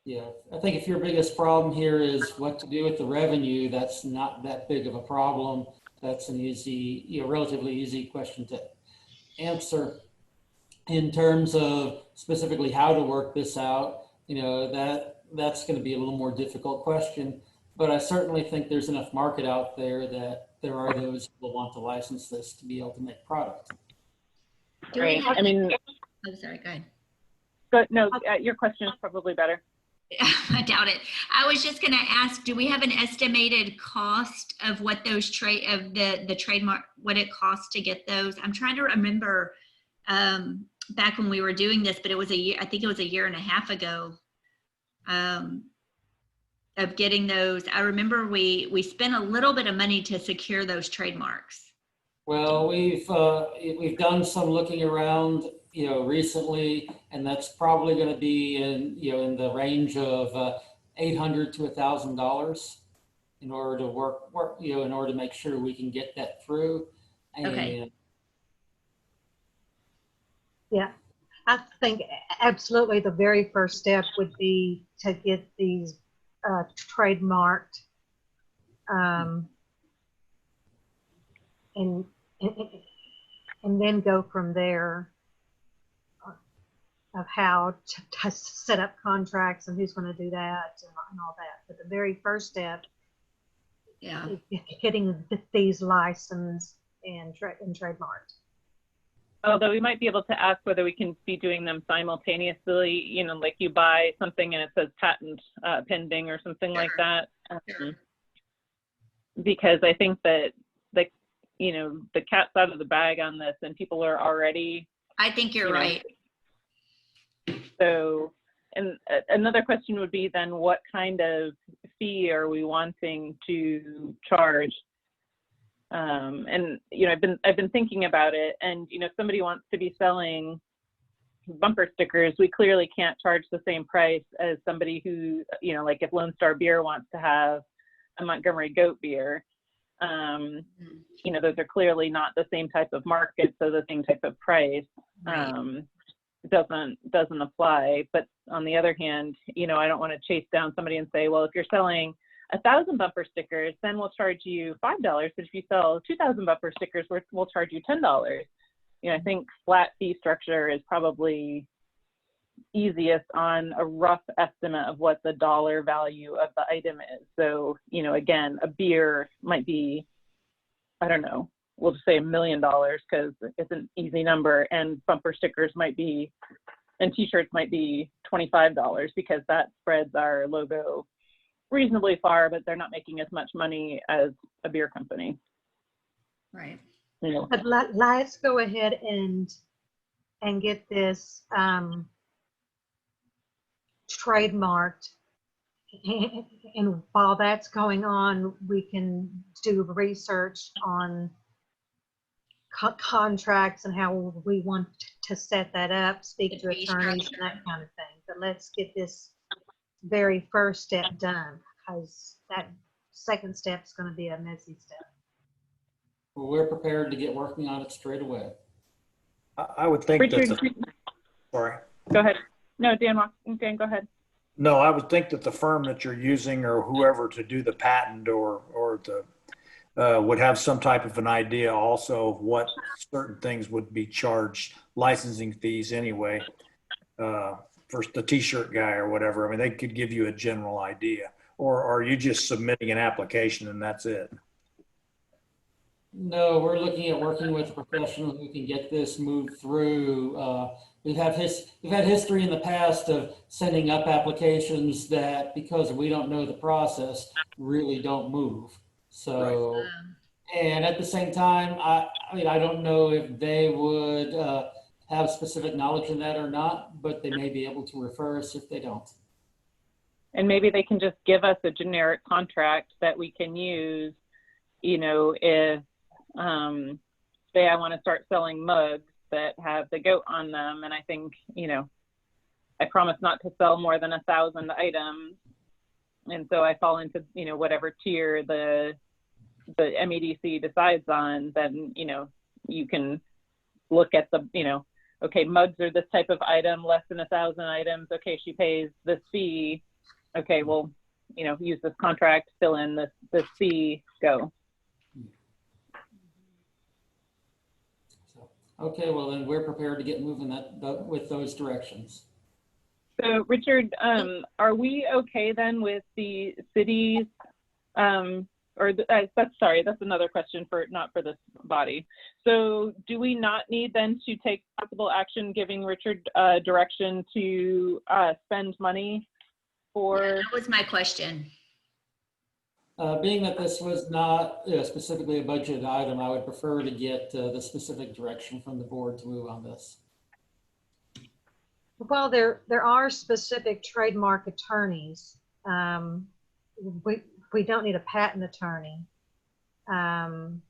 Yeah, I think if your biggest problem here is what to do with the revenue, that's not that big of a problem. That's an easy, relatively easy question to answer. In terms of specifically how to work this out, that's going to be a little more difficult question. But I certainly think there's enough market out there that there are those who will want to license this to be able to make product. Right. I mean, oh, sorry, go ahead. But no, your question is probably better. I doubt it. I was just going to ask, do we have an estimated cost of what those the trademark, what it costs to get those? I'm trying to remember back when we were doing this, but it was I think it was a year and a half ago of getting those. I remember we spent a little bit of money to secure those trademarks. Well, we've done some looking around, recently, and that's probably going to be in the range of $800 to $1,000 in order to work, in order to make sure we can get that through. And okay. Yeah, I think absolutely the very first step would be to get these trademarked, and then go from there of how to set up contracts and who's going to do that and all that. But the very first step, yeah, is getting these licensed and trademarked. Although we might be able to ask whether we can be doing them simultaneously, like you buy something and it says patent pending or something like that. Because I think that the cat's out of the bag on this and people are already. I think you're right. So, and another question would be then, what kind of fee are we wanting to charge? And I've been thinking about it, and if somebody wants to be selling bumper stickers, we clearly can't charge the same price as somebody who, like if Lone Star Beer wants to have a Montgomery goat beer. Those are clearly not the same type of market, so the same type of price. Right. Doesn't apply. But on the other hand, I don't want to chase down somebody and say, well, if you're selling 1,000 bumper stickers, then we'll charge you $5. But if you sell 2,000 bumper stickers, we'll charge you $10. I think flat fee structure is probably easiest on a rough estimate of what the dollar value of the item is. So, again, a beer might be, I don't know, we'll just say $1 million because it's an easy number, and bumper stickers might be and t-shirts might be $25 because that spreads our logo reasonably far, but they're not making as much money as a beer company. Right. You know. But let's go ahead and get this trademarked. And while that's going on, we can do research on contracts and how we want to set that up, speak to The fee attorneys and that kind of thing. But let's get this very first step done, because that second step is going to be a messy step. Well, we're prepared to get working on it straight away. I would think Richard, that sorry. go ahead. No, Dan, go ahead. No, I would think that the firm that you're using or whoever to do the patent or the would have some type of an idea also of what certain things would be charged, licensing fees anyway, for the t-shirt guy or whatever. I mean, they could give you a general idea. Or are you just submitting an application and that's it? No, we're looking at working with a professional who can get this moved through. We've had history in the past of sending up applications that, because we don't know the process, really don't move. So, Right. and at the same time, I mean, I don't know if they would have specific knowledge in that or not, but they may be able to refer us if they don't. And maybe they can just give us a generic contract that we can use, you know, if, say I want to start selling mugs that have the goat on them, and I think, you know, I promise not to sell more than 1,000 items, and so I fall into, you know, whatever tier the MEDC decides on, then, you know, you can look at the, you know, okay, mugs are this type of item, less than 1,000 items, okay, she pays this fee, okay, well, you know, use this contract, fill in this fee, go. Okay, well then we're prepared to get moving with those directions. So Richard, are we okay then with the cities, that's another question for, not for this body. So do we not need then to take possible action giving Richard direction to spend money for? Yeah, that was my question. Being that this was not specifically a budget item, I would prefer to get the specific direction from the board to move on this. Well, there are specific trademark attorneys. We don't need a patent attorney. Thank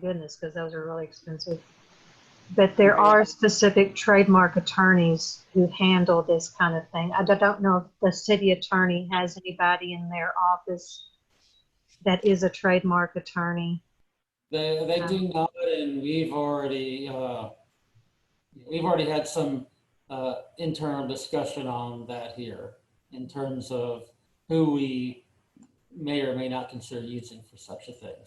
goodness, because those are really expensive. But there are specific trademark attorneys who handle this kind of thing. I don't know if the city attorney has anybody in their office that is a trademark attorney. They do not, and we've already had some internal discussion on that here in terms of who we may or may not consider using for such a thing.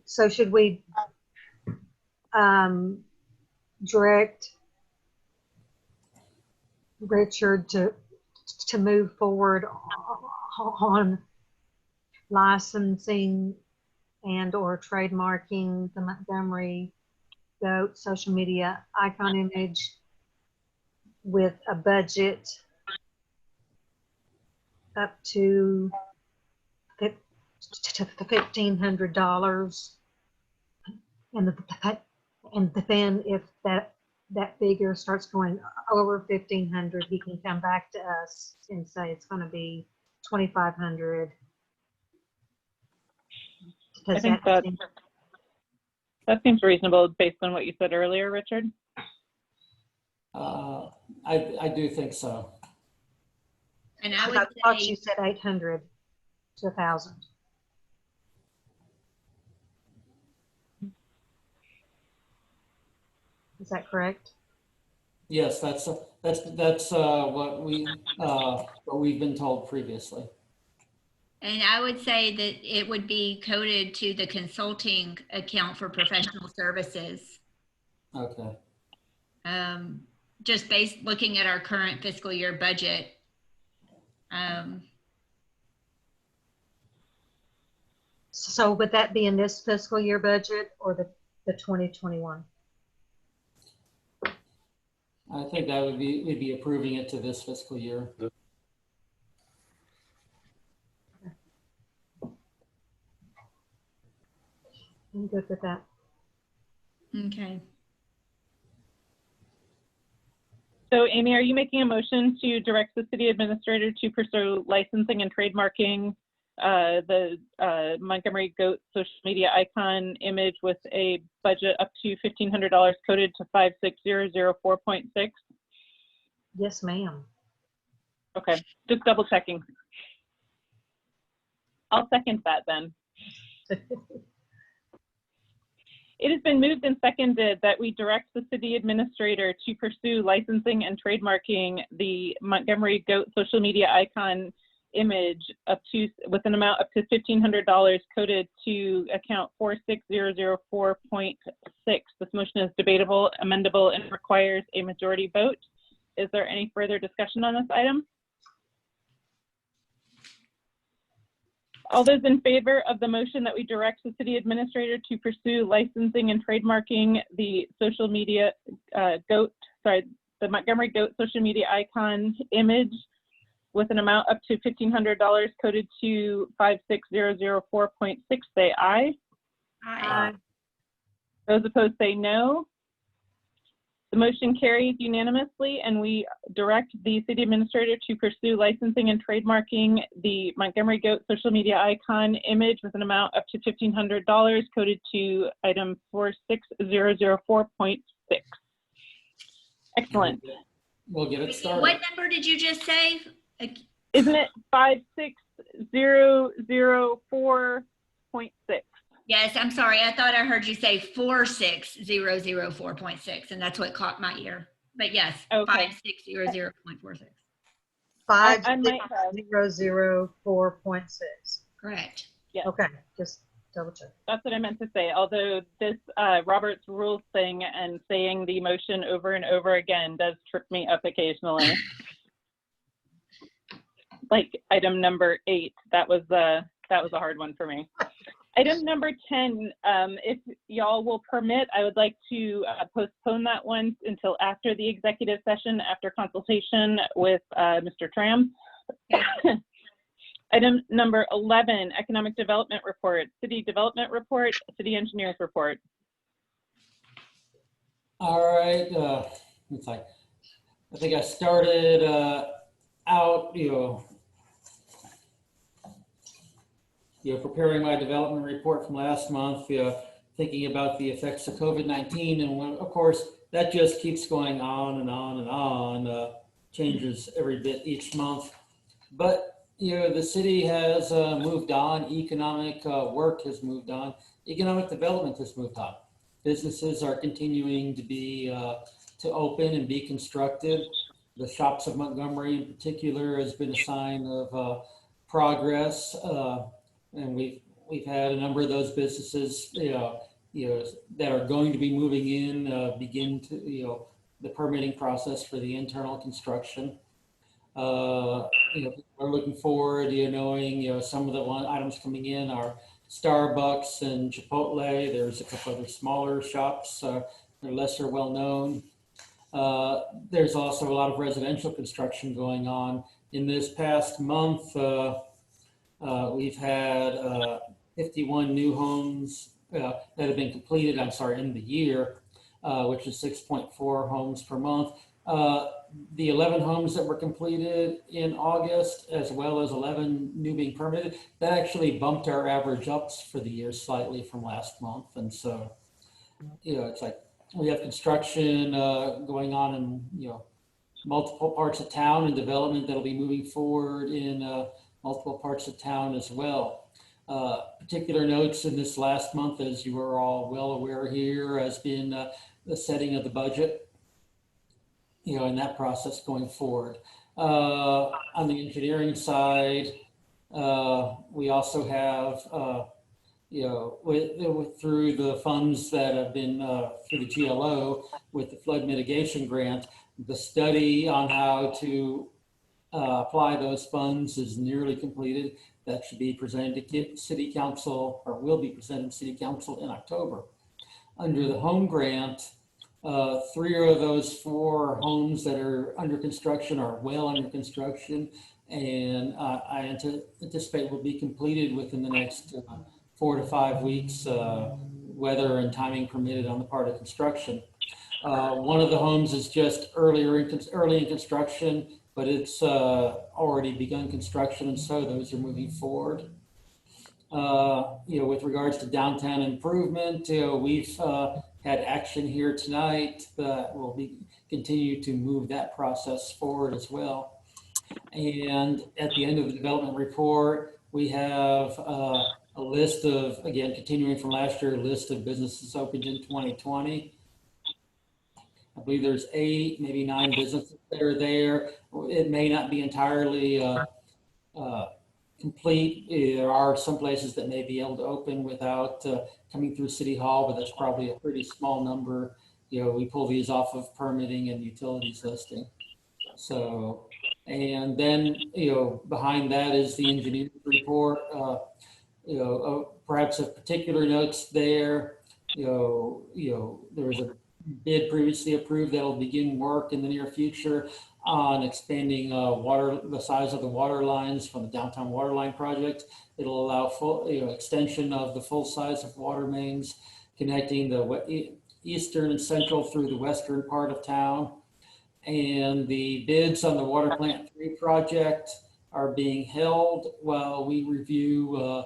So should we direct Richard to move forward on licensing and or trademarking the Montgomery goat social media icon image with a budget up to $1,500, and then if that figure starts going over 1,500, he can come back to us and say it's going to be 2,500. I think that seems reasonable based on what you said earlier, Richard. I do think so. And I would thought say, you said 800 to 1,000. Is that correct? Yes, that's what we've been told previously. and I would say that it would be coded to the consulting account for professional services. Okay. Just looking at our current fiscal year budget. So would that be in this fiscal year budget or the 2021? I think that we'd be approving it to this fiscal year. I'm good with that. Okay. So Amy, are you making a motion to direct the city administrator to pursue licensing and trademarking the Montgomery Goat social media icon image with a budget up to $1,500 coded to 56004.6? Yes, ma'am. Okay, just double checking. I'll second that then. It has been moved and seconded that we direct the city administrator to pursue licensing and trademarking the Montgomery Goat social media icon image with an amount up to $1,500 coded to account 46004.6. This motion is debatable, amendable, and requires a majority vote. Is there any further discussion on this item? All those in favor of the motion that we direct the city administrator to pursue licensing and trademarking the social media the Montgomery Goat social media icon image with an amount up to $1,500 coded to 56004.6, say aye. Aye. Those opposed say no. The motion carries unanimously, and we direct the city administrator to pursue licensing and trademarking the Montgomery Goat social media icon image with an amount up to $1,500 coded to item 46004.6. Excellent. We'll get it started. What number did you just say? Isn't it 56004.6? Yes, I'm sorry. I thought I heard you say 46004.6, and that's what caught my ear. But yes, Okay. 5600.46. I might have. 56004.6. Correct. Yes. Okay, just double check. That's what I meant to say. Although this Robert's Rules thing and saying the motion over and over again does trip me up occasionally. Like item number 8, that was a hard one for me. Item number 10, if y'all will permit, I would like to postpone that one until after the executive session, after consultation with Mr. Tram. Okay. Item number 11, economic development report, city development report, city engineers report. All right, it's like, I think I started out, preparing my development report from last month, thinking about the effects of COVID-19. And when, of course, that just keeps going on and on and on, changes every bit each month. But, the city has moved on, economic work has moved on, economic development has moved on. Businesses are continuing to be, to open and be constructed. The Shops of Montgomery in particular has been a sign of progress. And we've had a number of those businesses, that are going to be moving in, begin to, the permitting process for the internal construction. We're looking forward, knowing, some of the items coming in are Starbucks and Chipotle. There's a couple other smaller shops, they're lesser well known. There's also a lot of residential construction going on. In this past month, we've had 51 new homes that have been completed, in the year, which is 6.4 homes per month. The 11 homes that were completed in August, as well as 11 new being permitted, that actually bumped our average ups for the year slightly from last month. And so, it's like we have construction going on in, multiple parts of town and development that'll be moving forward in multiple parts of town as well. Particular notes in this last month, as you are all well aware here, has been the setting of the budget, and that process going forward. On the engineering side, we also have, through the funds that have been through the GLO with the flood mitigation grant, the study on how to apply those funds is nearly completed. That should be presented to City Council, or will be presented to City Council in October. Under the home grant, 3 of those 4 homes that are under construction are well under construction, and I anticipate will be completed within the next 4 to 5 weeks, weather and timing permitted on the part of construction. One of the homes is just early in construction, but it's already begun construction, and so those are moving forward. With regards to downtown improvement, we've had action here tonight that will continue to move that process forward as well. And at the end of the development report, we have a list of, again, continuing from last year, a list of businesses opened in 2020. I believe there's 8, maybe 9 businesses that are there. It may not be entirely complete. There are some places that may be able to open without coming through City Hall, but that's probably a pretty small number. We pull these off of permitting and utilities listing. So, and then, behind that is the engineer's report. Perhaps of particular notes there, there was a bid previously approved that will begin work in the near future on expanding the size of the water lines from the downtown water line project. It'll allow full extension of the full size of water mains connecting the eastern and central through the western part of town. And the bids on the water plant 3 project are being held while we review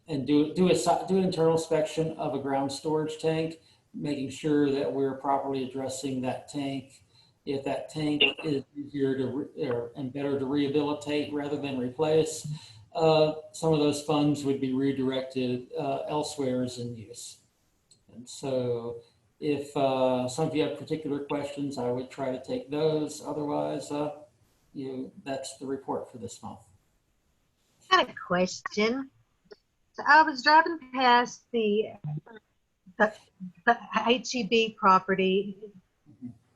and do an internal inspection of a ground storage tank, making sure that we're properly addressing that tank. If that tank is easier and better to rehabilitate rather than replace, some of those funds would be redirected elsewhere as in use. And so if some of you have particular questions, I would try to take those. Otherwise, that's the report for this month. I had a question. So I was driving past the HEB property,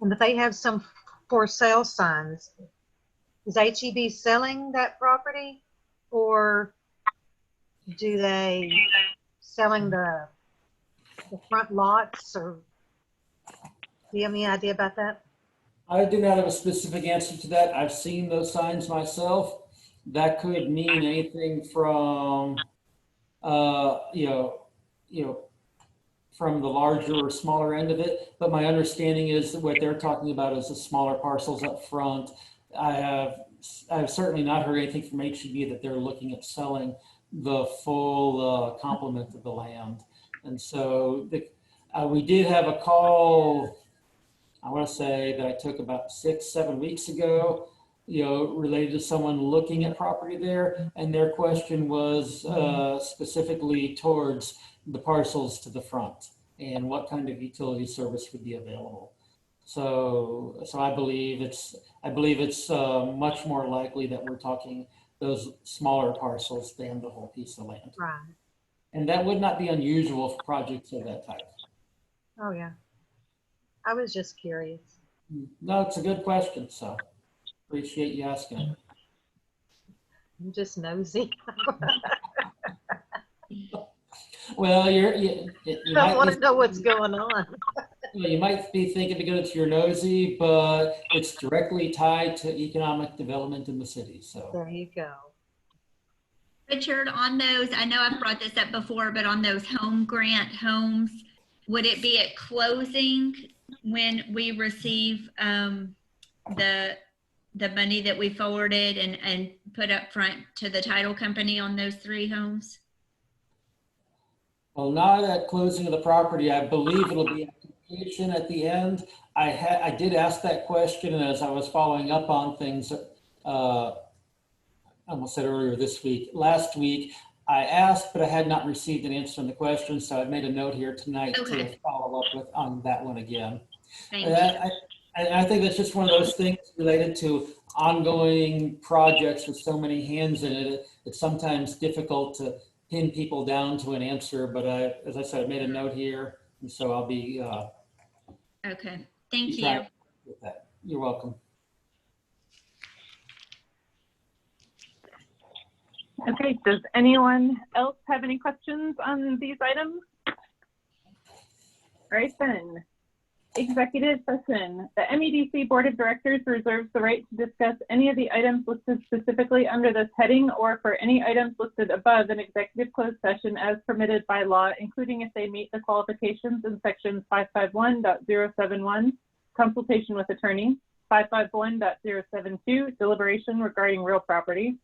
and they have some for sale signs. Is HEB selling that property, or do they selling the front lots, or do you have any idea about that? I do not have a specific answer to that. I've seen those signs myself. That could mean anything from, from the larger or smaller end of it. But my understanding is that what they're talking about is the smaller parcels up front. I have certainly not heard anything from HEB that they're looking at selling the full complement of the land. And so we did have a call, I want to say that I took about 6-7 weeks ago, related to someone looking at property there. And their question was specifically towards the parcels to the front and what kind of utility service would be available. So I believe it's much more likely that we're talking those smaller parcels than the whole piece of land. Right. And that would not be unusual for projects of that type. Oh, yeah. I was just curious. No, it's a good question. So appreciate you asking. I'm just nosy. Well, you I want to know what's going on. You might be thinking because it's your nosy, but it's directly tied to economic development in the city. So There you go. Richard, on those, I know I've brought this up before, but on those home grant homes, would it be at closing when we receive the money that we forwarded and put up front to the title company on those 3 homes? Well, not at closing of the property. I believe it'll be application at the end. I did ask that question, and as I was following up on things, I almost said earlier this week, last week, I asked, but I had not received an answer on the question, so I've made a note here tonight to follow up on that one again. Thank you. I think that's just one of those things related to ongoing projects with so many hands in it. It's sometimes difficult to pin people down to an answer, but as I said, I made a note here, and so I'll be okay. Thank you. With that. You're welcome. Okay, does anyone else have any questions on these items? All right then. Executive session. The MEDC Board of Directors reserves the right to discuss any of the items listed specifically under this heading or for any items listed above an executive closed session as permitted by law, including if they meet the qualifications in sections 551.071, consultation with attorney, 551.072, deliberation regarding real property,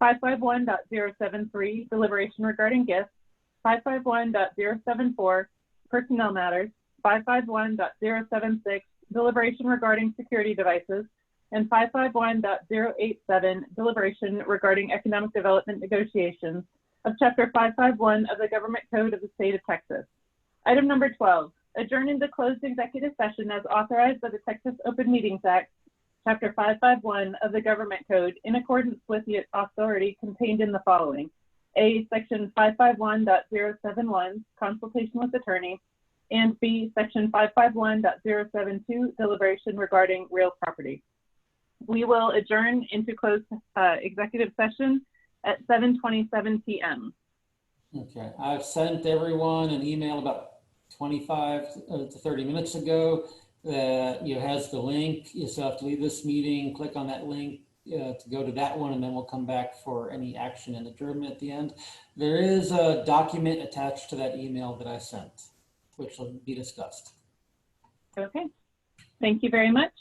551.073, deliberation regarding gifts, 551.074, personnel matters, 551.076, deliberation regarding security devices, and 551.087, deliberation regarding economic development negotiations of Chapter 551 of the Government Code of the State of Texas. Item number 12, adjourn into closed executive session as authorized by the Texas Open Meetings Act, Chapter 551 of the Government Code, in accordance with the authority contained in the following. A, Section 551.071, consultation with attorney, and B, Section 551.072, deliberation regarding real property. We will adjourn into closed executive session at 7:27 p.m. Okay, I've sent everyone an email about 25 to 30 minutes ago that has the link. You still have to leave this meeting, click on that link to go to that one, and then we'll come back for any action and adjournment at the end. There is a document attached to that email that I sent, which will be discussed. Okay, thank you very much.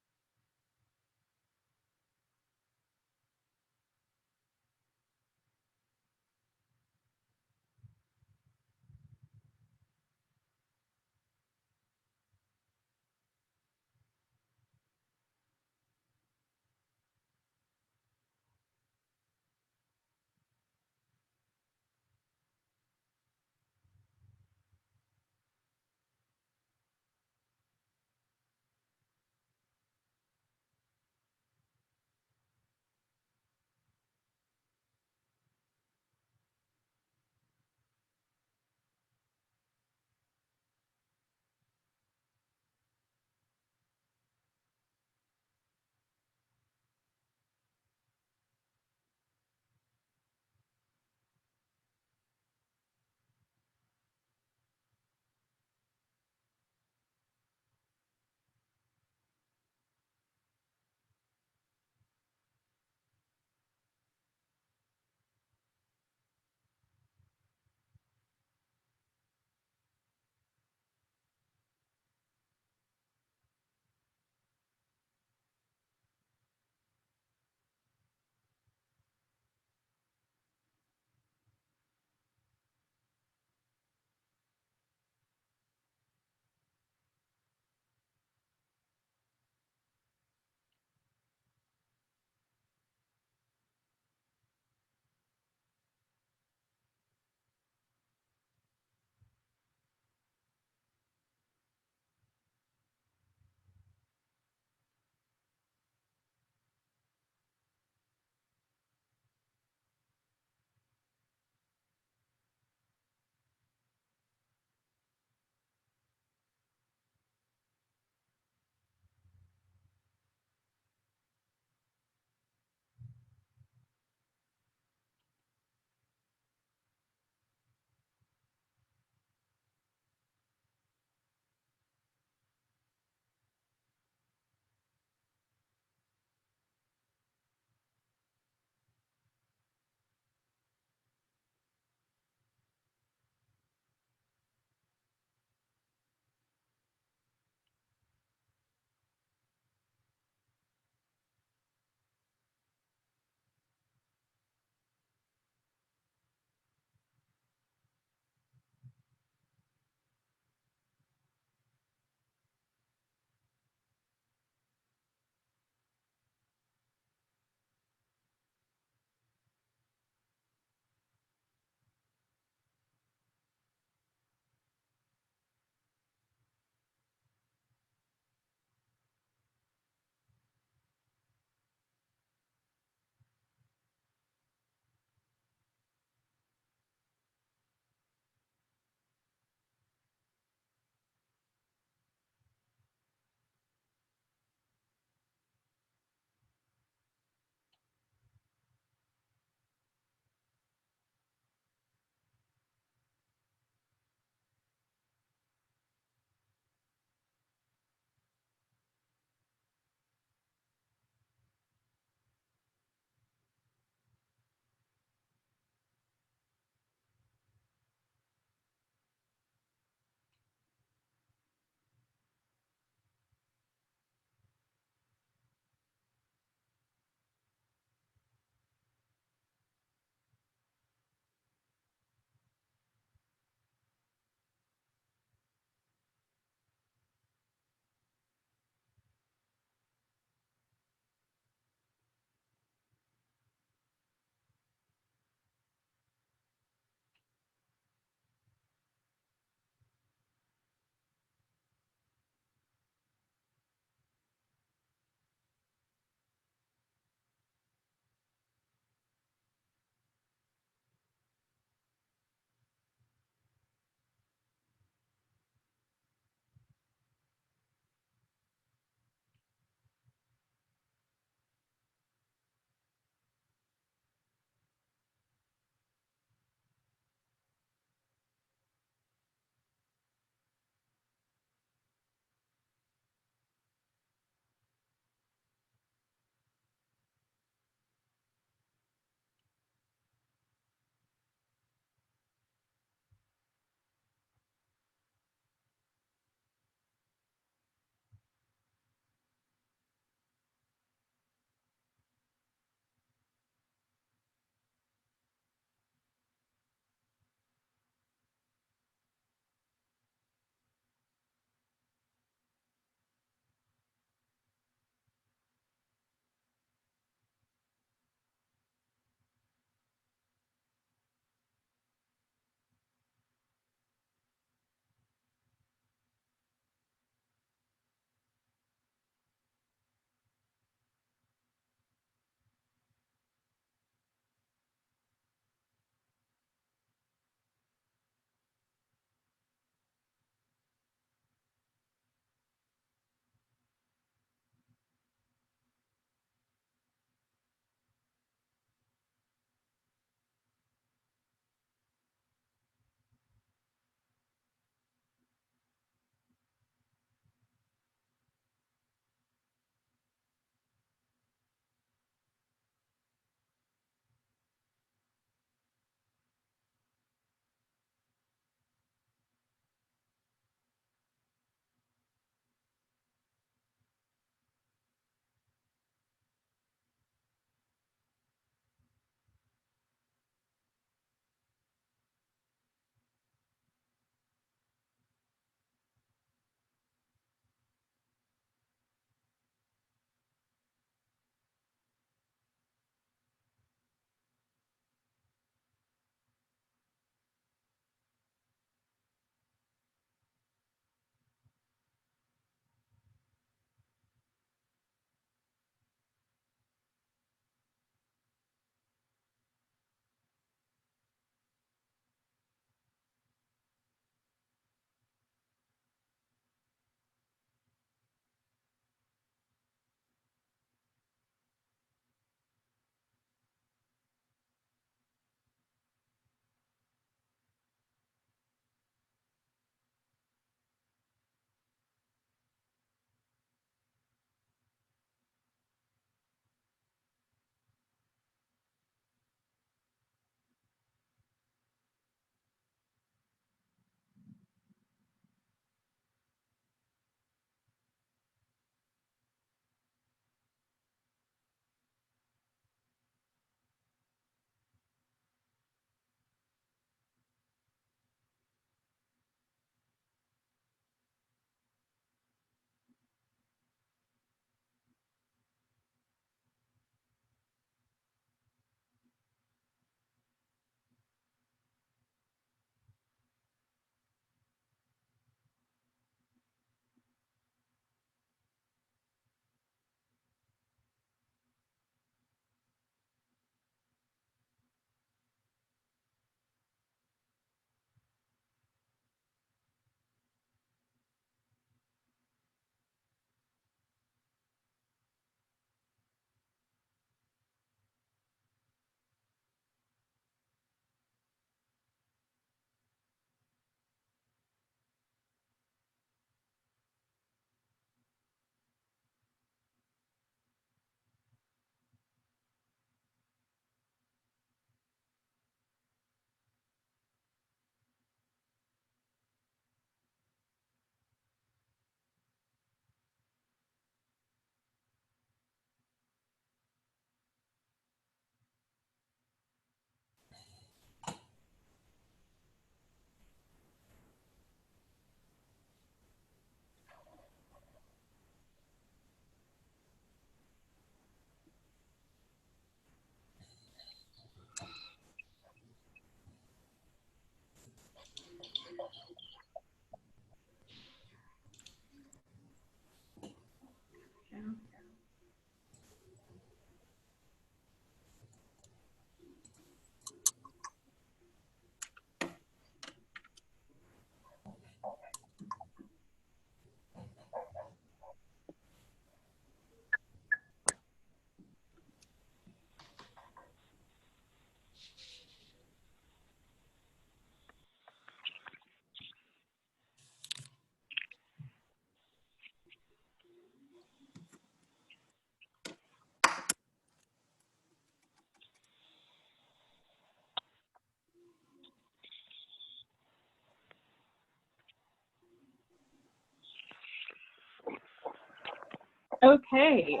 Okay,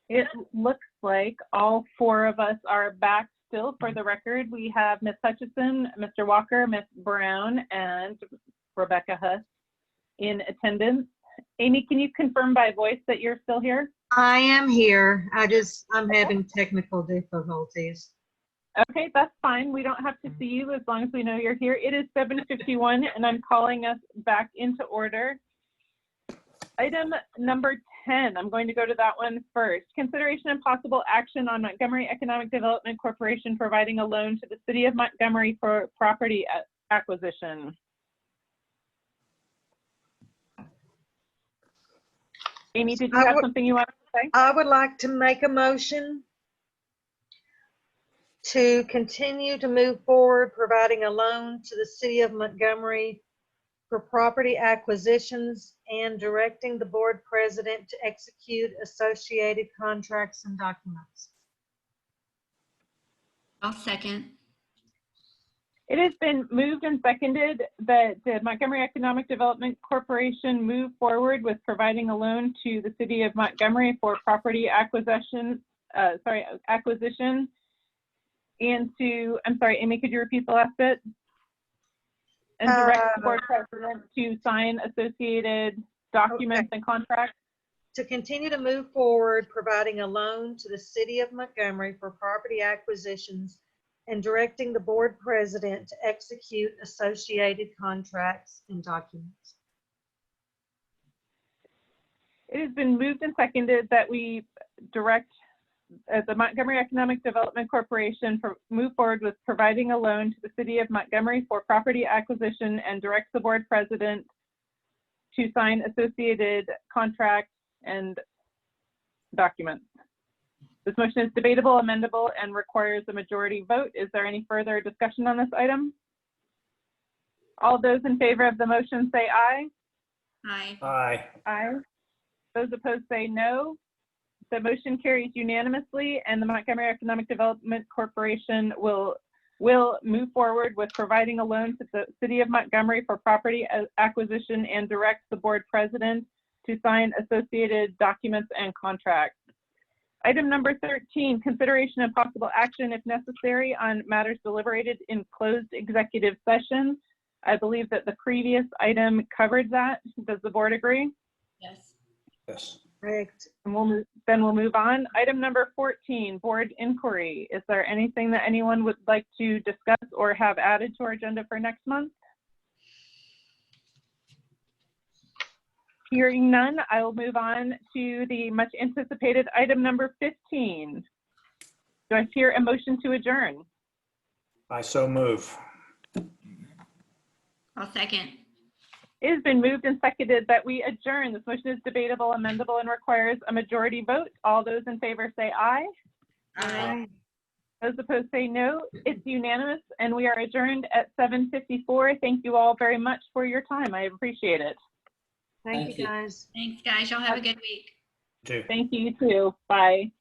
it looks like all four of us are back still. For the record, we have Ms. Hutchison, Mr. Walker, Ms. Brown, and Rebecca Huss in attendance. Amy, can you confirm by voice that you're still here? I am here. I'm having technical difficulties. Okay, that's fine. We don't have to see you as long as we know you're here. It is 7:51 and I'm calling us back into order. Item number 10, I'm going to go to that one first. Consideration and possible action on Montgomery Economic Development Corporation providing a loan to the city of Montgomery for property acquisition. Amy, did you have something you wanted to say? I would like to make a motion to continue to move forward, providing a loan to the city of Montgomery for property acquisitions and directing the board president to execute associated contracts and documents. I'll second. It has been moved and seconded that the Montgomery Economic Development Corporation move forward with providing a loan to the city of Montgomery for property acquisition, and to, I'm sorry, Amy, could you repeat the last bit? And direct the board president to sign associated documents and contracts. To continue to move forward, providing a loan to the city of Montgomery for property acquisitions and directing the board president to execute associated contracts and documents. It has been moved and seconded that we direct the Montgomery Economic Development Corporation move forward with providing a loan to the city of Montgomery for property acquisition and directs the board president to sign associated contracts and documents. This motion is debatable, amendable, and requires a majority vote. Is there any further discussion on this item? All those in favor of the motion say aye. Aye. Aye. Aye. Those opposed say no. The motion carries unanimously, and the Montgomery Economic Development Corporation will move forward with providing a loan to the city of Montgomery for property acquisition and directs the board president to sign associated documents and contracts. Item number 13, consideration and possible action, if necessary, on matters deliberated in closed executive session. I believe that the previous item covered that. Does the board agree? Yes. Yes. Correct. And we'll move on. Item number 14, board inquiry. Is there anything that anyone would like to discuss or have added to our agenda for next month? Hearing none, I will move on to the much anticipated item number 15. Do I hear a motion to adjourn? I so move. I'll second. It has been moved and seconded that we adjourn. This motion is debatable, amendable, and requires a majority vote. All those in favor say aye. Aye. Those opposed say no. It's unanimous, and we are adjourned at 7:54. Thank you all very much for your time. I appreciate it. Thank Thank you, you. guys. Thanks, guys. Y'all have a good week. Two. Thank you, you too. Bye.